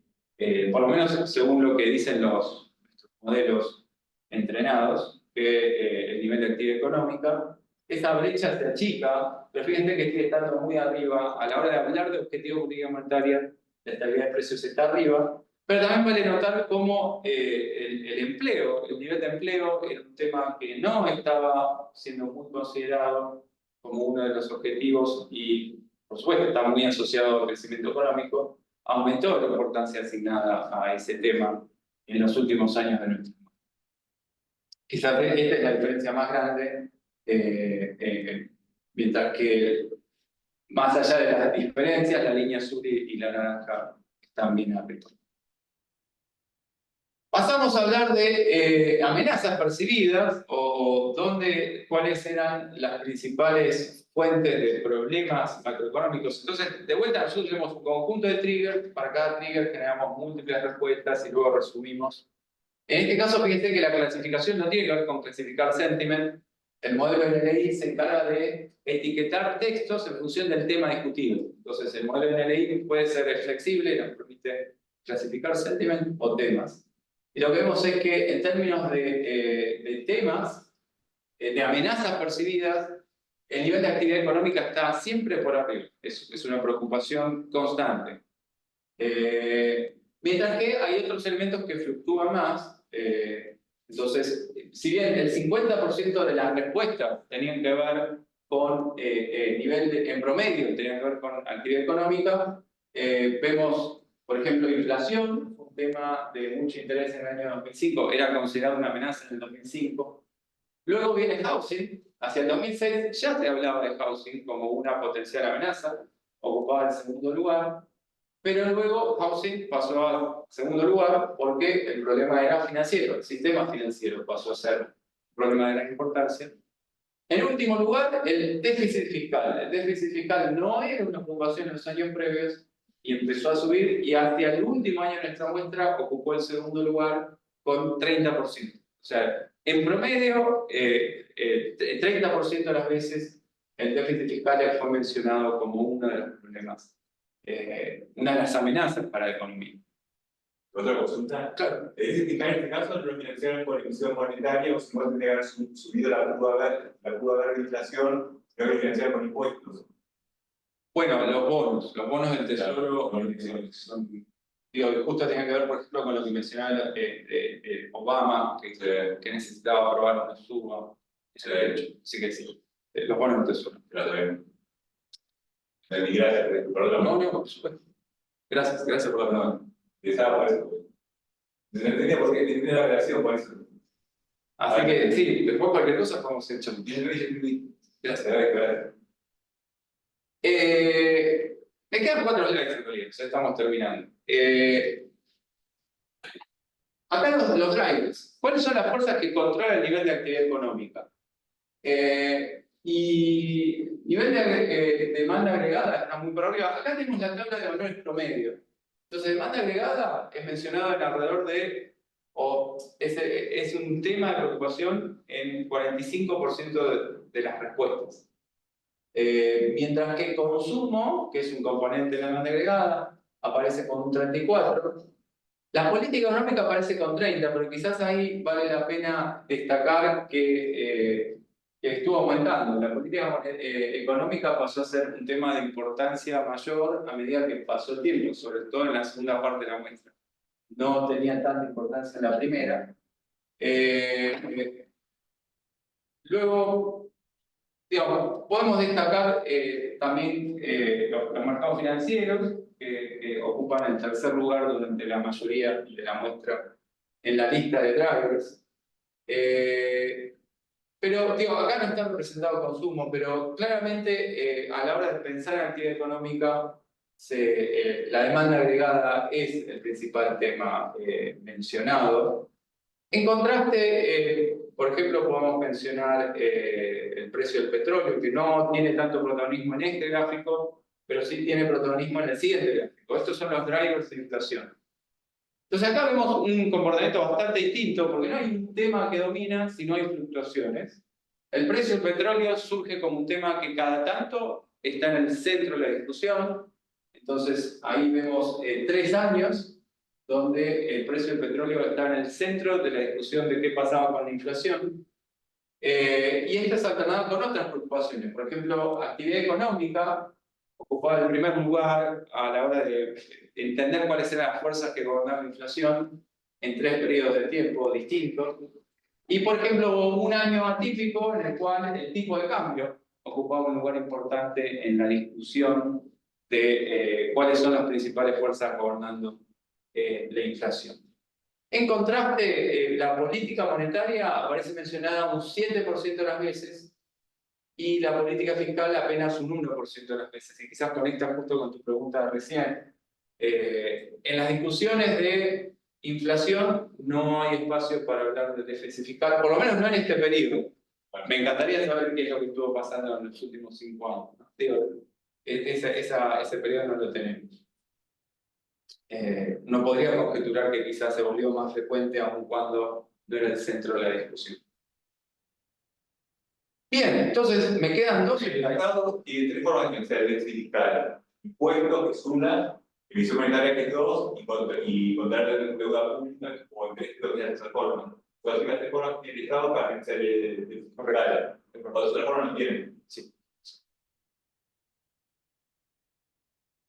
por lo menos según lo que dicen los modelos entrenados, que el nivel de actividad económica. Esa brecha se achica, pero fíjense que sigue estando muy arriba. A la hora de hablar de objetivo de política monetaria, la estabilidad de precios está arriba, pero también vale notar cómo el empleo, el nivel de empleo era un tema que no estaba siendo muy considerado como uno de los objetivos y, por supuesto, está muy asociado al crecimiento económico. Aumentó la importancia asignada a ese tema en los últimos años de nuestra vida. Quizás esta es la diferencia más grande, mientras que más allá de las diferencias, la línea azul y la naranja están bien arriba. Pasamos a hablar de amenazas percibidas o cuáles eran las principales fuentes de problemas macroeconómicos. Entonces, de vuelta, nosotros tenemos un conjunto de triggers. Para cada trigger generamos múltiples respuestas y luego resumimos. En este caso, fíjense que la clasificación no tiene que ver con clasificar sentiment. El modelo NLI se encarga de etiquetar textos en función del tema discutido. Entonces, el modelo NLI puede ser flexible y nos permite clasificar sentiment o temas. Y lo que vemos es que en términos de temas, de amenazas percibidas, el nivel de actividad económica está siempre por arriba. Es una preocupación constante. Mientras que hay otros elementos que fluctúan más. Entonces, si bien el 50% de las respuestas tenían que ver con en promedio, tenían que ver con actividad económica, vemos, por ejemplo, inflación, un tema de mucho interés en el año 2005, era considerado una amenaza en el 2005. Luego viene housing. Hacia el 2006 ya se hablaba de housing como una potencial amenaza, ocupaba el segundo lugar. Pero luego housing pasó al segundo lugar porque el problema era financiero, el sistema financiero pasó a ser un problema de gran importancia. En último lugar, el déficit fiscal. El déficit fiscal no era una preocupación en los años previos y empezó a subir, y hacia el último año de nuestra muestra ocupó el segundo lugar con 30%. O sea, en promedio, 30% de las veces el déficit fiscal fue mencionado como uno de los problemas. Una de las amenazas para la economía. Otra consulta. Claro. Es decir, que en este caso no lo financiaron por emisión monetaria, o si no tendría que haber subido la curva verde de inflación, creo que lo financiaron con impuestos. Bueno, los bonos del tesoro digo, justo tienen que ver, por ejemplo, con lo que mencionaba Obama, que necesitaba aprobar una suba. Sí que sí. Los bonos del tesoro. Gracias, perdón. No, por supuesto. Gracias por la palabra. Estaba por eso. No entendía por qué tiene la relación con eso. Así que sí, después cualquier cosa podemos echar. Gracias. Me quedan 4 slides en realidad, ya estamos terminando. Acá los drivers. ¿Cuáles son las fuerzas que controlan el nivel de actividad económica? Y nivel de demanda agregada está muy por arriba. Acá tenemos la tabla de valores promedio. Entonces, demanda agregada es mencionada en alrededor de, es un tema de preocupación en 45% de las respuestas. Mientras que consumo, que es un componente de la demanda agregada, aparece con un 34%. La política económica aparece con 30%, pero quizás ahí vale la pena destacar que estuvo aumentando. La política económica pasó a ser un tema de importancia mayor a medida que pasó el tiempo, sobre todo en la segunda parte de la muestra. No tenía tanta importancia en la primera. Luego, digamos, podemos destacar también los mercados financieros, que ocupan el tercer lugar durante la mayoría de la muestra en la lista de drivers. Pero digo, acá no está representado consumo, pero claramente a la hora de pensar en actividad económica, la demanda agregada es el principal tema mencionado. En contraste, por ejemplo, podemos mencionar el precio del petróleo, que no tiene tanto protagonismo en este gráfico, pero sí tiene protagonismo en el siguiente gráfico. Estos son los drivers de inflación. Entonces acá vemos un comportamiento bastante distinto, porque no hay un tema que domina si no hay fluctuaciones. El precio del petróleo surge como un tema que cada tanto está en el centro de la discusión. Entonces, ahí vemos 3 años donde el precio del petróleo está en el centro de la discusión de qué pasaba con la inflación. Y esta es alternada con otras preocupaciones. Por ejemplo, actividad económica ocupaba el primer lugar a la hora de entender cuáles eran las fuerzas que gobernaban la inflación en 3 periodos de tiempo distintos. Y, por ejemplo, hubo un año atípico en el cual el tipo de cambio ocupaba un lugar importante en la discusión de cuáles son las principales fuerzas gobernando la inflación. En contraste, la política monetaria aparece mencionada un 7% de las veces y la política fiscal apenas un 1% de las veces. Y quizás conecta justo con tu pregunta de recién. En las discusiones de inflación no hay espacio para hablar de déficit fiscal, por lo menos no en este periodo. Me encantaría saber qué es lo que estuvo pasando en los últimos 5 años, ¿no? Digo, ese periodo no lo tenemos. No podría conjeturar que quizás se volvió más frecuente aun cuando no era el centro de la discusión. Bien, entonces me quedan 2 El mercado tiene 3 formas de financiar el déficit fiscal: impuestos, que es una; emisión monetaria, que es 2; y contraer deuda pública o empréstito, que es la tercera forma. Las 3 formas tienen el Estado para financiar el déficit fiscal. Las otras formas no tienen. Sí.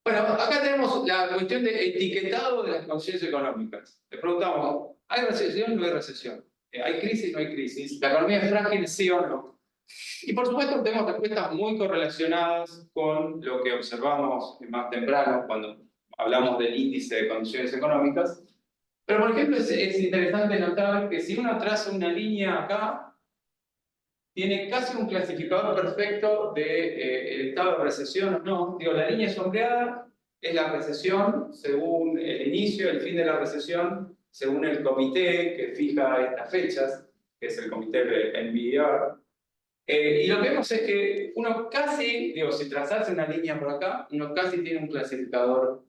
Bueno, acá tenemos la cuestión de etiquetado de las condiciones económicas. Le preguntamos, ¿hay recesión o no hay recesión? ¿Hay crisis o no hay crisis? ¿La economía es frágil, sí o no? Y por supuesto tenemos respuestas muy correlacionadas con lo que observamos más temprano cuando hablamos del índice de condiciones económicas. Pero por ejemplo es interesante notar que si uno traza una línea acá, tiene casi un clasificador perfecto de el estado de recesión o no. Digo, la línea sombreada es la recesión según el inicio, el fin de la recesión, según el comité que fija estas fechas, que es el comité de NBER. Y lo que vemos es que uno casi, digo, si trazase una línea por acá, uno casi tiene un clasificador,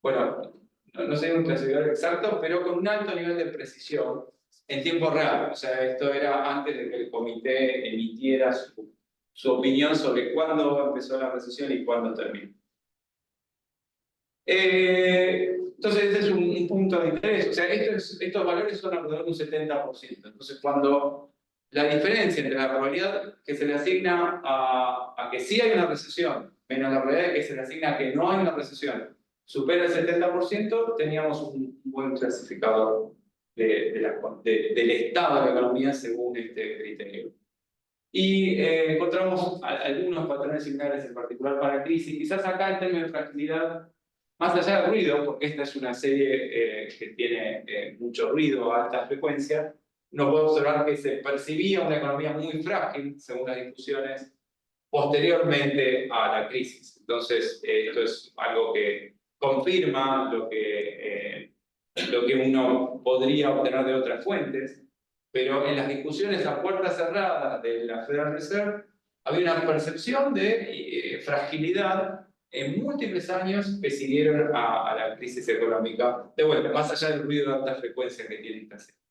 bueno, no sé un clasificador exacto, pero con un alto nivel de precisión en tiempo real. O sea, esto era antes de que el comité emitiera su opinión sobre cuándo empezó la recesión y cuándo terminó. Entonces, este es un punto de interés. O sea, estos valores son alrededor de un 70%. Entonces, cuando la diferencia entre la probabilidad que se le asigna a que sí hay una recesión menos la probabilidad que se le asigna a que no hay una recesión supera el 70%, teníamos un buen clasificador del estado de la economía según este criterio. Y encontramos algunos patrones similares, en particular para crisis. Quizás acá en términos de fragilidad, más allá del ruido, porque esta es una serie que tiene mucho ruido a alta frecuencia, uno puede observar que se percibía una economía muy frágil, según las discusiones, posteriormente a la crisis. Entonces, esto es algo que confirma lo que uno podría obtener de otras fuentes, pero en las discusiones a puerta cerrada de la Federal Reserve había una percepción de fragilidad en múltiples años que siguieron a la crisis económica, de vuelta, más allá del ruido de alta frecuencia que tiene esta serie.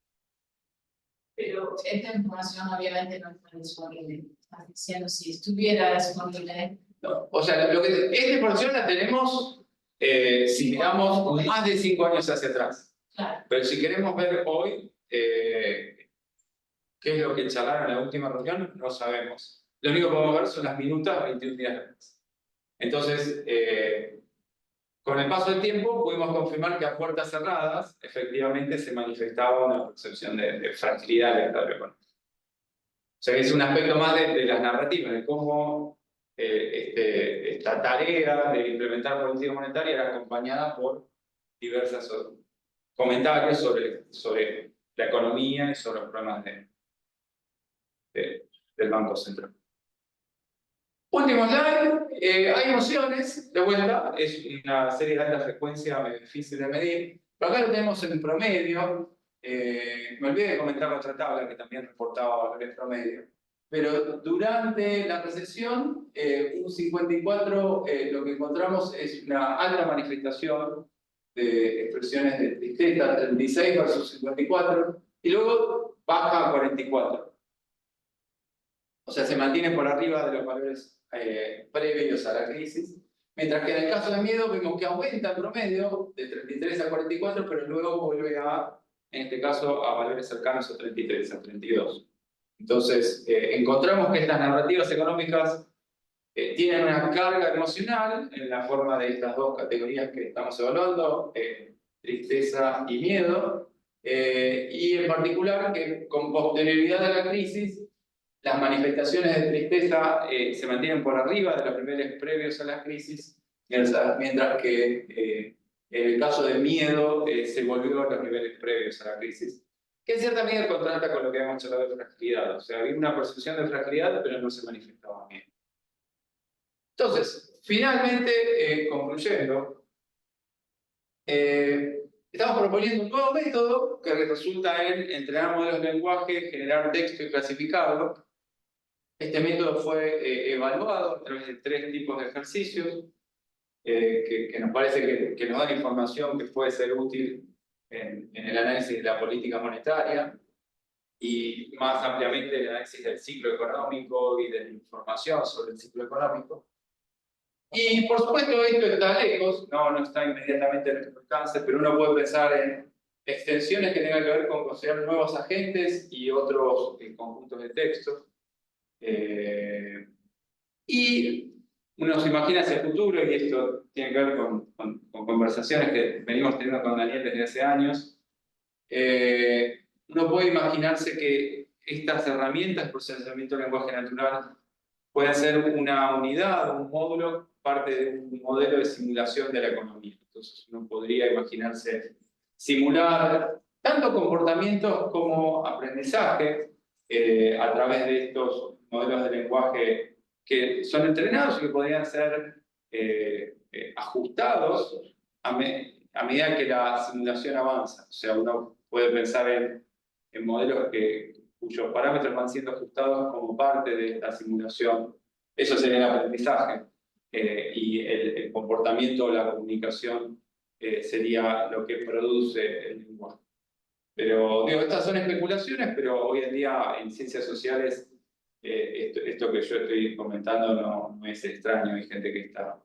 Pero esta información obviamente no está disponible. Estás diciendo si estuviera disponible. No, o sea, esta información la tenemos si miramos más de 5 años hacia atrás. Claro. Pero si queremos ver hoy qué es lo que charlaron en la última reunión, no sabemos. Lo único que podemos ver son las minutas 21 días después. Entonces, con el paso del tiempo pudimos confirmar que a puertas cerradas efectivamente se manifestaba una percepción de fragilidad del estado económico. O sea, es un aspecto más de las narrativas, de cómo esta tarea de implementar política monetaria era acompañada por diversas comentarios sobre la economía y sobre los problemas del Banco Central. Último slide, hay emociones, de vuelta, es una serie de alta frecuencia difícil de medir, pero acá lo tenemos en promedio. Me olvidé de comentar la otra tabla que también reportaba valores promedio, pero durante la recesión, un 54, lo que encontramos es una alta manifestación de expresiones de tristeza, 36 versus 54, y luego baja a 44. o sea, se mantienen por arriba de los valores previos a la crisis, mientras que en el caso de miedo vemos que aumenta el promedio de 33 a 44, pero luego vuelve a, en este caso, a valores cercanos a 33, a 32. Entonces, encontramos que estas narrativas económicas tienen una carga emocional en la forma de estas dos categorías que estamos evaluando, tristeza y miedo, y en particular que con posterioridad a la crisis, las manifestaciones de tristeza se mantienen por arriba de los niveles previos a la crisis, mientras que en el caso de miedo se volvió a los niveles previos a la crisis, que en cierta medida contrasta con lo que hemos hablado de fragilidad. O sea, había una percepción de fragilidad, pero no se manifestaba miedo. Entonces, finalmente, concluyendo, estamos proponiendo un nuevo método que resulta en entrenar modelos de lenguaje, generar texto y clasificarlo. Este método fue evaluado a través de 3 tipos de ejercicios que nos parece que nos dan información que puede ser útil en el análisis de la política monetaria y más ampliamente el análisis del ciclo económico y de la información sobre el ciclo económico. Y por supuesto esto está lejos, no está inmediatamente en nuestro alcance, pero uno puede pensar en extensiones que tengan que ver con considerar nuevos agentes y otros conjuntos de textos. Y uno se imagina hacia el futuro, y esto tiene que ver con conversaciones que venimos teniendo con Daniel desde hace años. Uno puede imaginarse que estas herramientas de procesamiento de lenguaje natural pueden ser una unidad, un módulo, parte de un modelo de simulación de la economía. Entonces uno podría imaginarse simular tanto comportamientos como aprendizaje a través de estos modelos de lenguaje que son entrenados y que podrían ser ajustados a medida que la simulación avanza. O sea, uno puede pensar en modelos cuyos parámetros van siendo ajustados como parte de esta simulación. Eso sería el aprendizaje. Y el comportamiento o la comunicación sería lo que produce el lenguaje. Pero digo, estas son especulaciones, pero hoy en día en ciencias sociales esto que yo estoy comentando no es extraño. Hay gente que está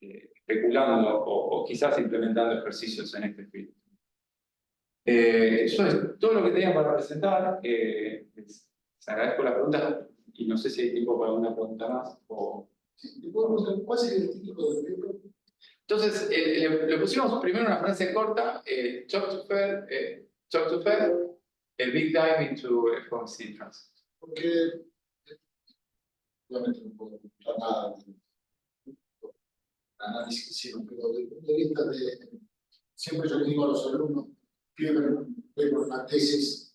especulando o quizás implementando ejercicios en este espíritu. Eso es todo lo que tenía para presentar. Les agradezco la pregunta y no sé si hay tiempo para alguna pregunta más. ¿Cuál sería el título del libro? Entonces, le pusimos primero una frase corta, Talk to Fed, a big dive into FOMC transfer. Porque obviamente no puedo contar nada de análisis que hicieron, pero desde el punto de vista de, siempre yo le digo a los alumnos, escriben una tesis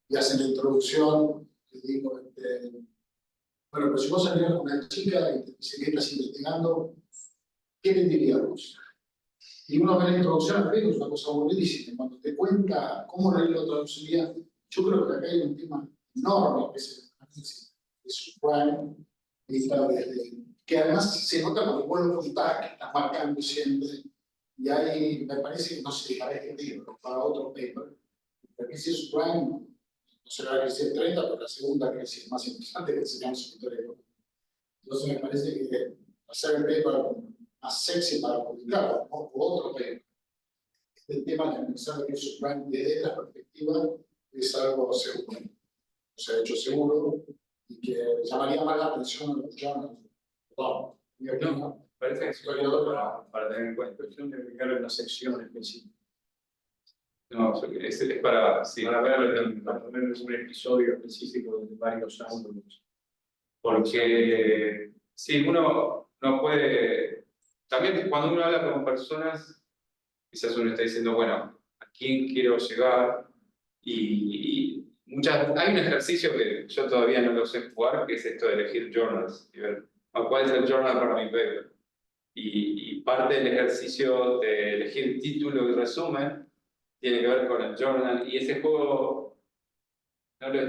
y hacen la introducción, les digo, bueno, pero si vos salieras con una chica y seguís investigando, ¿qué le diríamos? Y uno ve la introducción al libro, es una cosa aburridísima. Cuando te cuenta cómo leer lo traduciría, yo creo que acá hay un tema enorme, que es el análisis de subprime, que además se nota cuando vos lo contás, que estás marcando siempre. Y ahí, me parece, no sé, para este libro, para otro paper, la crisis subprime, no será la crisis del 30, pero la segunda crisis más importante que se llama subprime. Entonces me parece que hacer el paper más sexy para publicar, o otro paper, el tema de analizar la crisis subprime desde la perspectiva es algo seguro, o sea, hecho seguro, y que llamaría más la atención a los journals. Perdón, mi opinión. Parece que es para tener en cuenta. Cuestión de dedicarle una sección específica. No, es para, sí, Para ver, para poner un episodio específico de varios ángulos. porque sí, uno no puede. También cuando uno habla con personas, quizás uno está diciendo, bueno, ¿a quién quiero llegar? Y hay un ejercicio que yo todavía no lo sé jugar, que es esto de elegir journals y ver cuál es el journal para mi paper. Y parte del ejercicio de elegir título y resumen tiene que ver con el journal, y ese juego no lo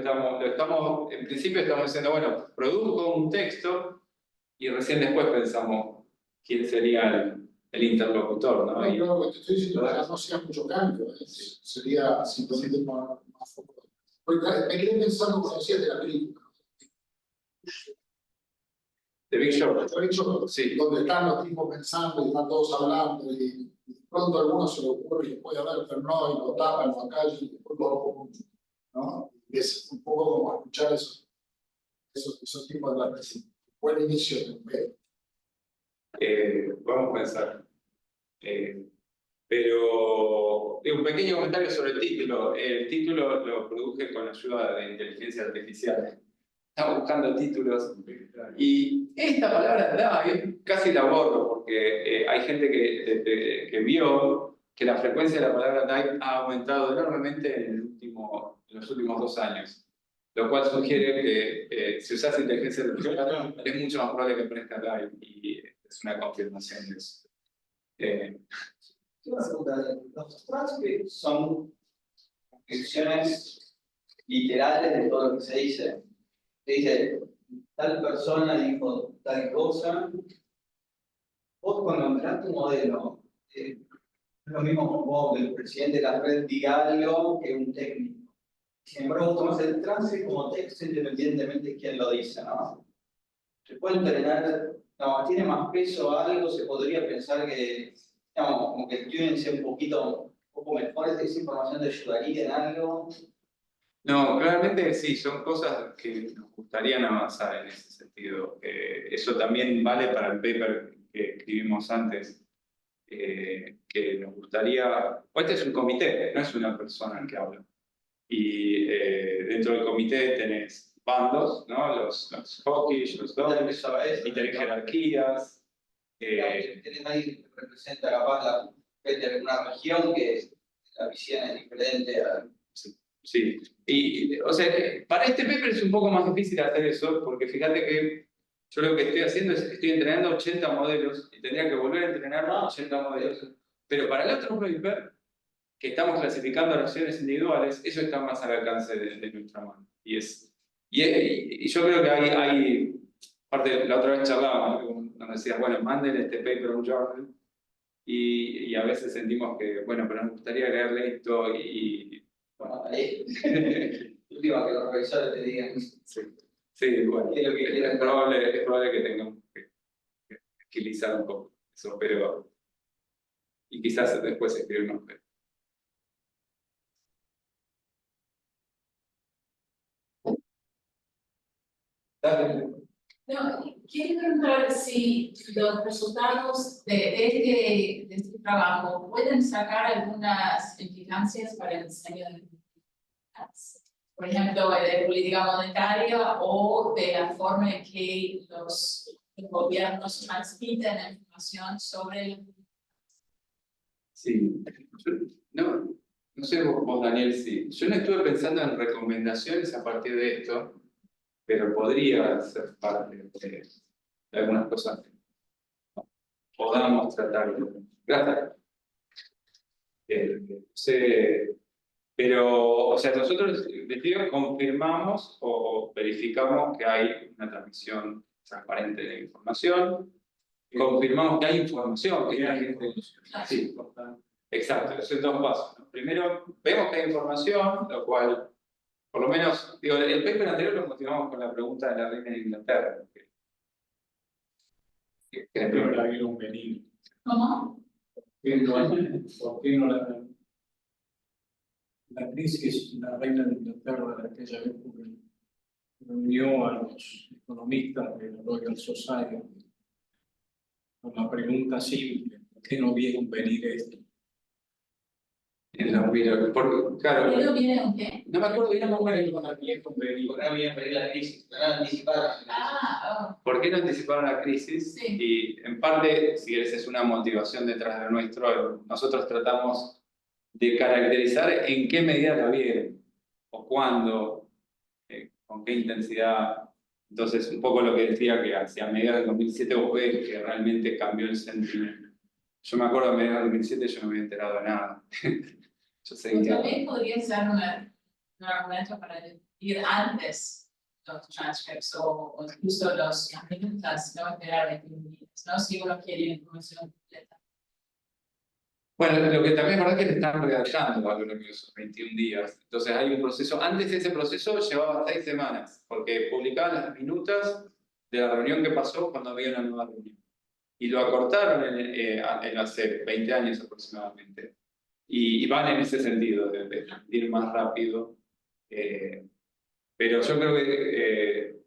estamos, en principio estamos diciendo, bueno, produzco un texto y recién después pensamos quién sería el interlocutor, ¿no? No, lo que te estoy diciendo es que no sea mucho cambio, sería simplemente más foco. Porque me quedé pensando cuando decías de la película. The Big Short. De hecho, Sí. donde están los tipos pensando y están todos hablando y de pronto a alguno se le ocurre que puede haber, pero no, y lo tapan, lo callan y después lo, ¿no? Y es un poco como escuchar esos tipos de hablar. Buen inicio de Vamos a pensar. Pero un pequeño comentario sobre el título. El título lo produje con ayuda de inteligencia artificial. Estaba buscando títulos y esta palabra casi la borro porque hay gente que vio que la frecuencia de la palabra type ha aumentado enormemente en los últimos 2 años, lo cual sugiere que si usas inteligencia artificial es mucho más probable que aparezca type y es una confirmación de eso. Una pregunta, los transcripts son descripciones literales de todo lo que se dice. Se dice, tal persona dijo tal cosa. Vos cuando entraste un modelo, es lo mismo como vos, que el presidente de la red diga algo que un técnico. Sin embargo, vos tomás el transcript como texto independientemente de quién lo dice, ¿no? Se puede entrenar, no, tiene más peso algo, se podría pensar que, digamos, como que el tuning sea un poco mejor, esa información te ayudaría en algo. No, claramente sí, son cosas que nos gustarían avanzar en ese sentido. Eso también vale para el paper que escribimos antes, que nos gustaría... Este es un comité, no es una persona que habla. Y dentro del comité tenés bandos, ¿no? Los hawkish, los dogs, y tenés jerarquías. Tenés alguien que representa capaz una región que la visión es diferente a... Sí, y o sea, para este paper es un poco más difícil hacer eso, porque fíjate que yo lo que estoy haciendo es estoy entrenando 80 modelos y tendría que volver a entrenar 80 modelos. Pero para el otro paper, que estamos clasificando relaciones individuales, eso está más al alcance de nuestra mano. Y yo creo que hay parte, la otra vez charlábamos, nos decías, bueno, manden este paper a un journal, y a veces sentimos que, bueno, pero nos gustaría leerle esto Bueno, ahí, última que los revisores te digan. Sí, bueno, ¿Qué es lo que quieren? es probable que tengamos que agilizar un poco eso, pero... Y quizás después escribir un paper. No, quiero preguntar si los resultados de este trabajo pueden sacar algunas implicancias para el diseño de políticas. Por ejemplo, de política monetaria o de la forma en que los gobiernos transmiten la información sobre. Sí, no sé vos, Daniel, sí. Yo no estuve pensando en recomendaciones a partir de esto, pero podría ser parte de algunas cosas que podamos tratar. Gracias. Pero, o sea, nosotros confirmamos o verificamos que hay una transmisión transparente de la información, confirmamos que hay información, que la gente... Sí, exacto, esos son 2 pasos, ¿no? Primero, vemos que hay información, lo cual, por lo menos, digo, el paper anterior lo motivamos con la pregunta de la reina de Inglaterra. No la vieron venir. ¿Cómo? ¿Por qué no la crisis, la reina de Inglaterra de aquella época reunió a los economistas de la Royal Society con la pregunta simple: ¿por qué no vieron venir esto? En la opinión, claro, ¿Pero viene un qué? no me acuerdo bien cómo era el... Porque no había pedido la crisis, no anticiparon. ¿Por qué no anticiparon la crisis? Sí. Y en parte, si querés, es una motivación detrás de nuestro. Nosotros tratamos de caracterizar en qué medida la vieron, o cuándo, con qué intensidad. Entonces, un poco lo que decía que hacia mediados del 2007 vos ves que realmente cambió el sentimiento. Yo me acuerdo de mediados del 2007 yo no me había enterado de nada. Yo seguía. También podría ser un argumento para ir antes los transcripts o incluso las minutas, no esperar 21 días, ¿no? Si uno quiere información completa. Bueno, lo que también es verdad que le están redactando a lo largo de esos 21 días. Entonces hay un proceso, antes de ese proceso llevaba 6 semanas, porque publicaban las minutas de la reunión que pasó cuando había una nueva reunión. Y lo acortaron en hace 20 años aproximadamente. Y van en ese sentido, de ir más rápido. Pero yo creo que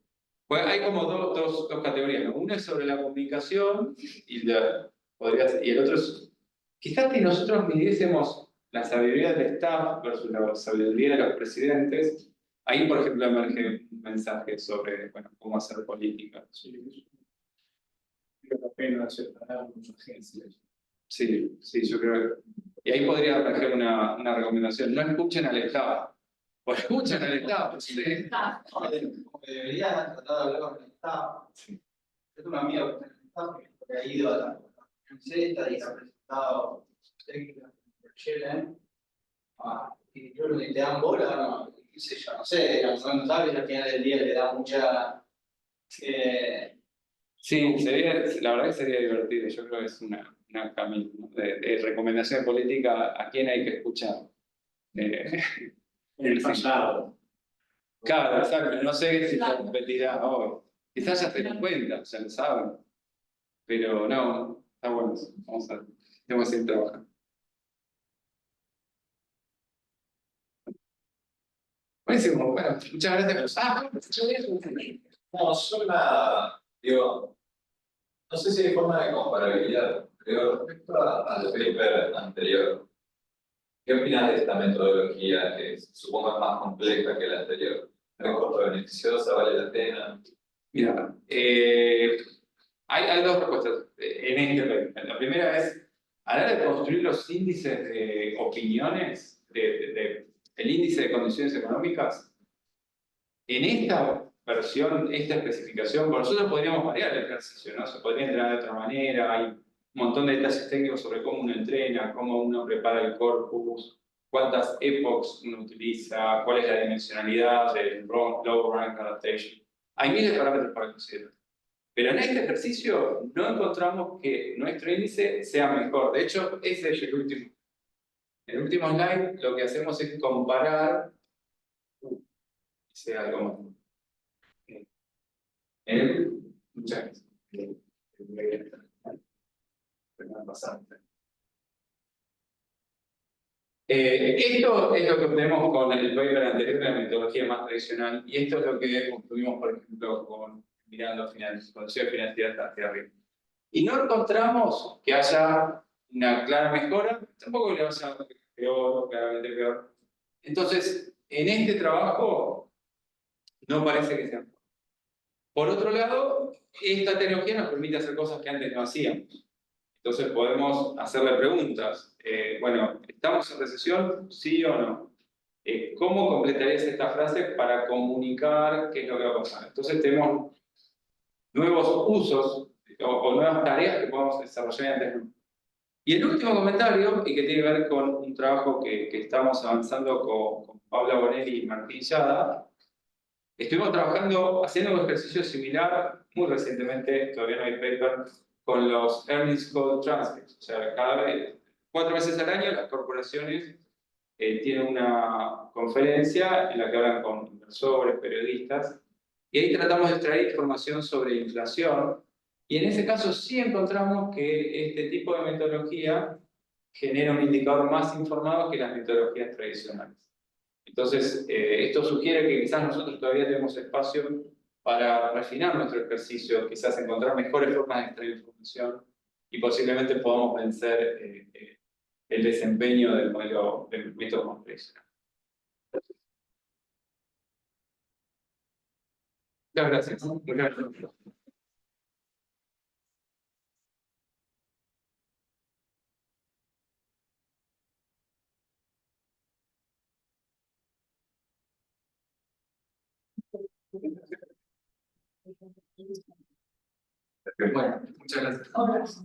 pues hay como dos categorías, ¿no? Una es sobre la comunicación y el otro es, quizás si nosotros midiésemos la sabiduría del staff versus la sabiduría de los presidentes, ahí por ejemplo emerge un mensaje sobre bueno, cómo hacer política. Sí, vale la pena separar las agencias. Sí, sí, yo creo que... Y ahí podría emerger una recomendación, no escuchen al staff, o escuchen al staff. ¿Sí? Como debería tratar de hablar con el Estado. Sí. Yo tengo un amigo que está en el Estado que ha ido a la camiseta y ha presentado técnicas de Chile. Y yo creo que le dan bola, no, qué sé yo, no sé, no sabe, al final del día le da mucha. Sí, la verdad que sería divertido. Yo creo que es una camino, ¿no? de recomendación política a quién hay que escuchar. En el pasado. Claro, exacto. No sé si se repetirá hoy. Quizás ya se dan cuenta, ya lo saben. Pero no, está bueno. Vamos a tenemos que seguir trabajando. Buenísimo, bueno, muchas gracias. No, solo digo, no sé si hay forma de comparabilidad, pero respecto al paper anterior, ¿qué opinas de esta metodología que supongo es más compleja que la anterior? ¿Es corto beneficiosa? ¿Vale la pena? Mira, hay dos respuestas en este paper. La primera es, a la hora de construir los índices de opiniones, el índice de condiciones económicas, en esta versión, esta especificación, por nosotros podríamos variar el ejercicio, ¿no? Se podría entrenar de otra manera, hay un montón de detalles técnicos sobre cómo uno entrena, cómo uno prepara el corpus, cuántas epochs uno utiliza, cuál es la dimensionalidad del low rank adaptation. Hay miles de parámetros para considerar. Pero en este ejercicio no encontramos que nuestro índice sea mejor. De hecho, ese es el último. En el último slide lo que hacemos es comparar, sea algo más. Muchas gracias. Esto es lo que obtenemos con el paper anterior, la metodología más tradicional, y esto es lo que obtuvimos, por ejemplo, mirando condiciones financieras hacia arriba. Y no encontramos que haya una clara mejora, tampoco le vaya peor o claramente peor. Entonces, en este trabajo no parece que sea mejor. Por otro lado, esta tecnología nos permite hacer cosas que antes no hacíamos. Entonces podemos hacerle preguntas. Bueno, ¿estamos en recesión? ¿Sí o no? ¿Cómo completarías esta frase para comunicar qué es lo que va a pasar? Entonces tenemos nuevos usos o nuevas tareas que podemos desarrollar antes no. Y el último comentario, y que tiene que ver con un trabajo que estamos avanzando con Paula Bonelli y Martín Yada, estuvimos trabajando, haciendo un ejercicio similar muy recientemente, todavía no hay paper, con los Earnings Call Transcripts. O sea, 4 veces al año las corporaciones tienen una conferencia en la que hablan con inversores, periodistas, y ahí tratamos de extraer información sobre inflación, y en ese caso sí encontramos que este tipo de metodología genera un indicador más informado que las metodologías tradicionales. Entonces, esto sugiere que quizás nosotros todavía tenemos espacio para refinar nuestro ejercicio, quizás encontrar mejores formas de extraer información y posiblemente podamos vencer el desempeño del modelo del método más tradicional. Muchas gracias. Muchas gracias. Bueno, muchas gracias.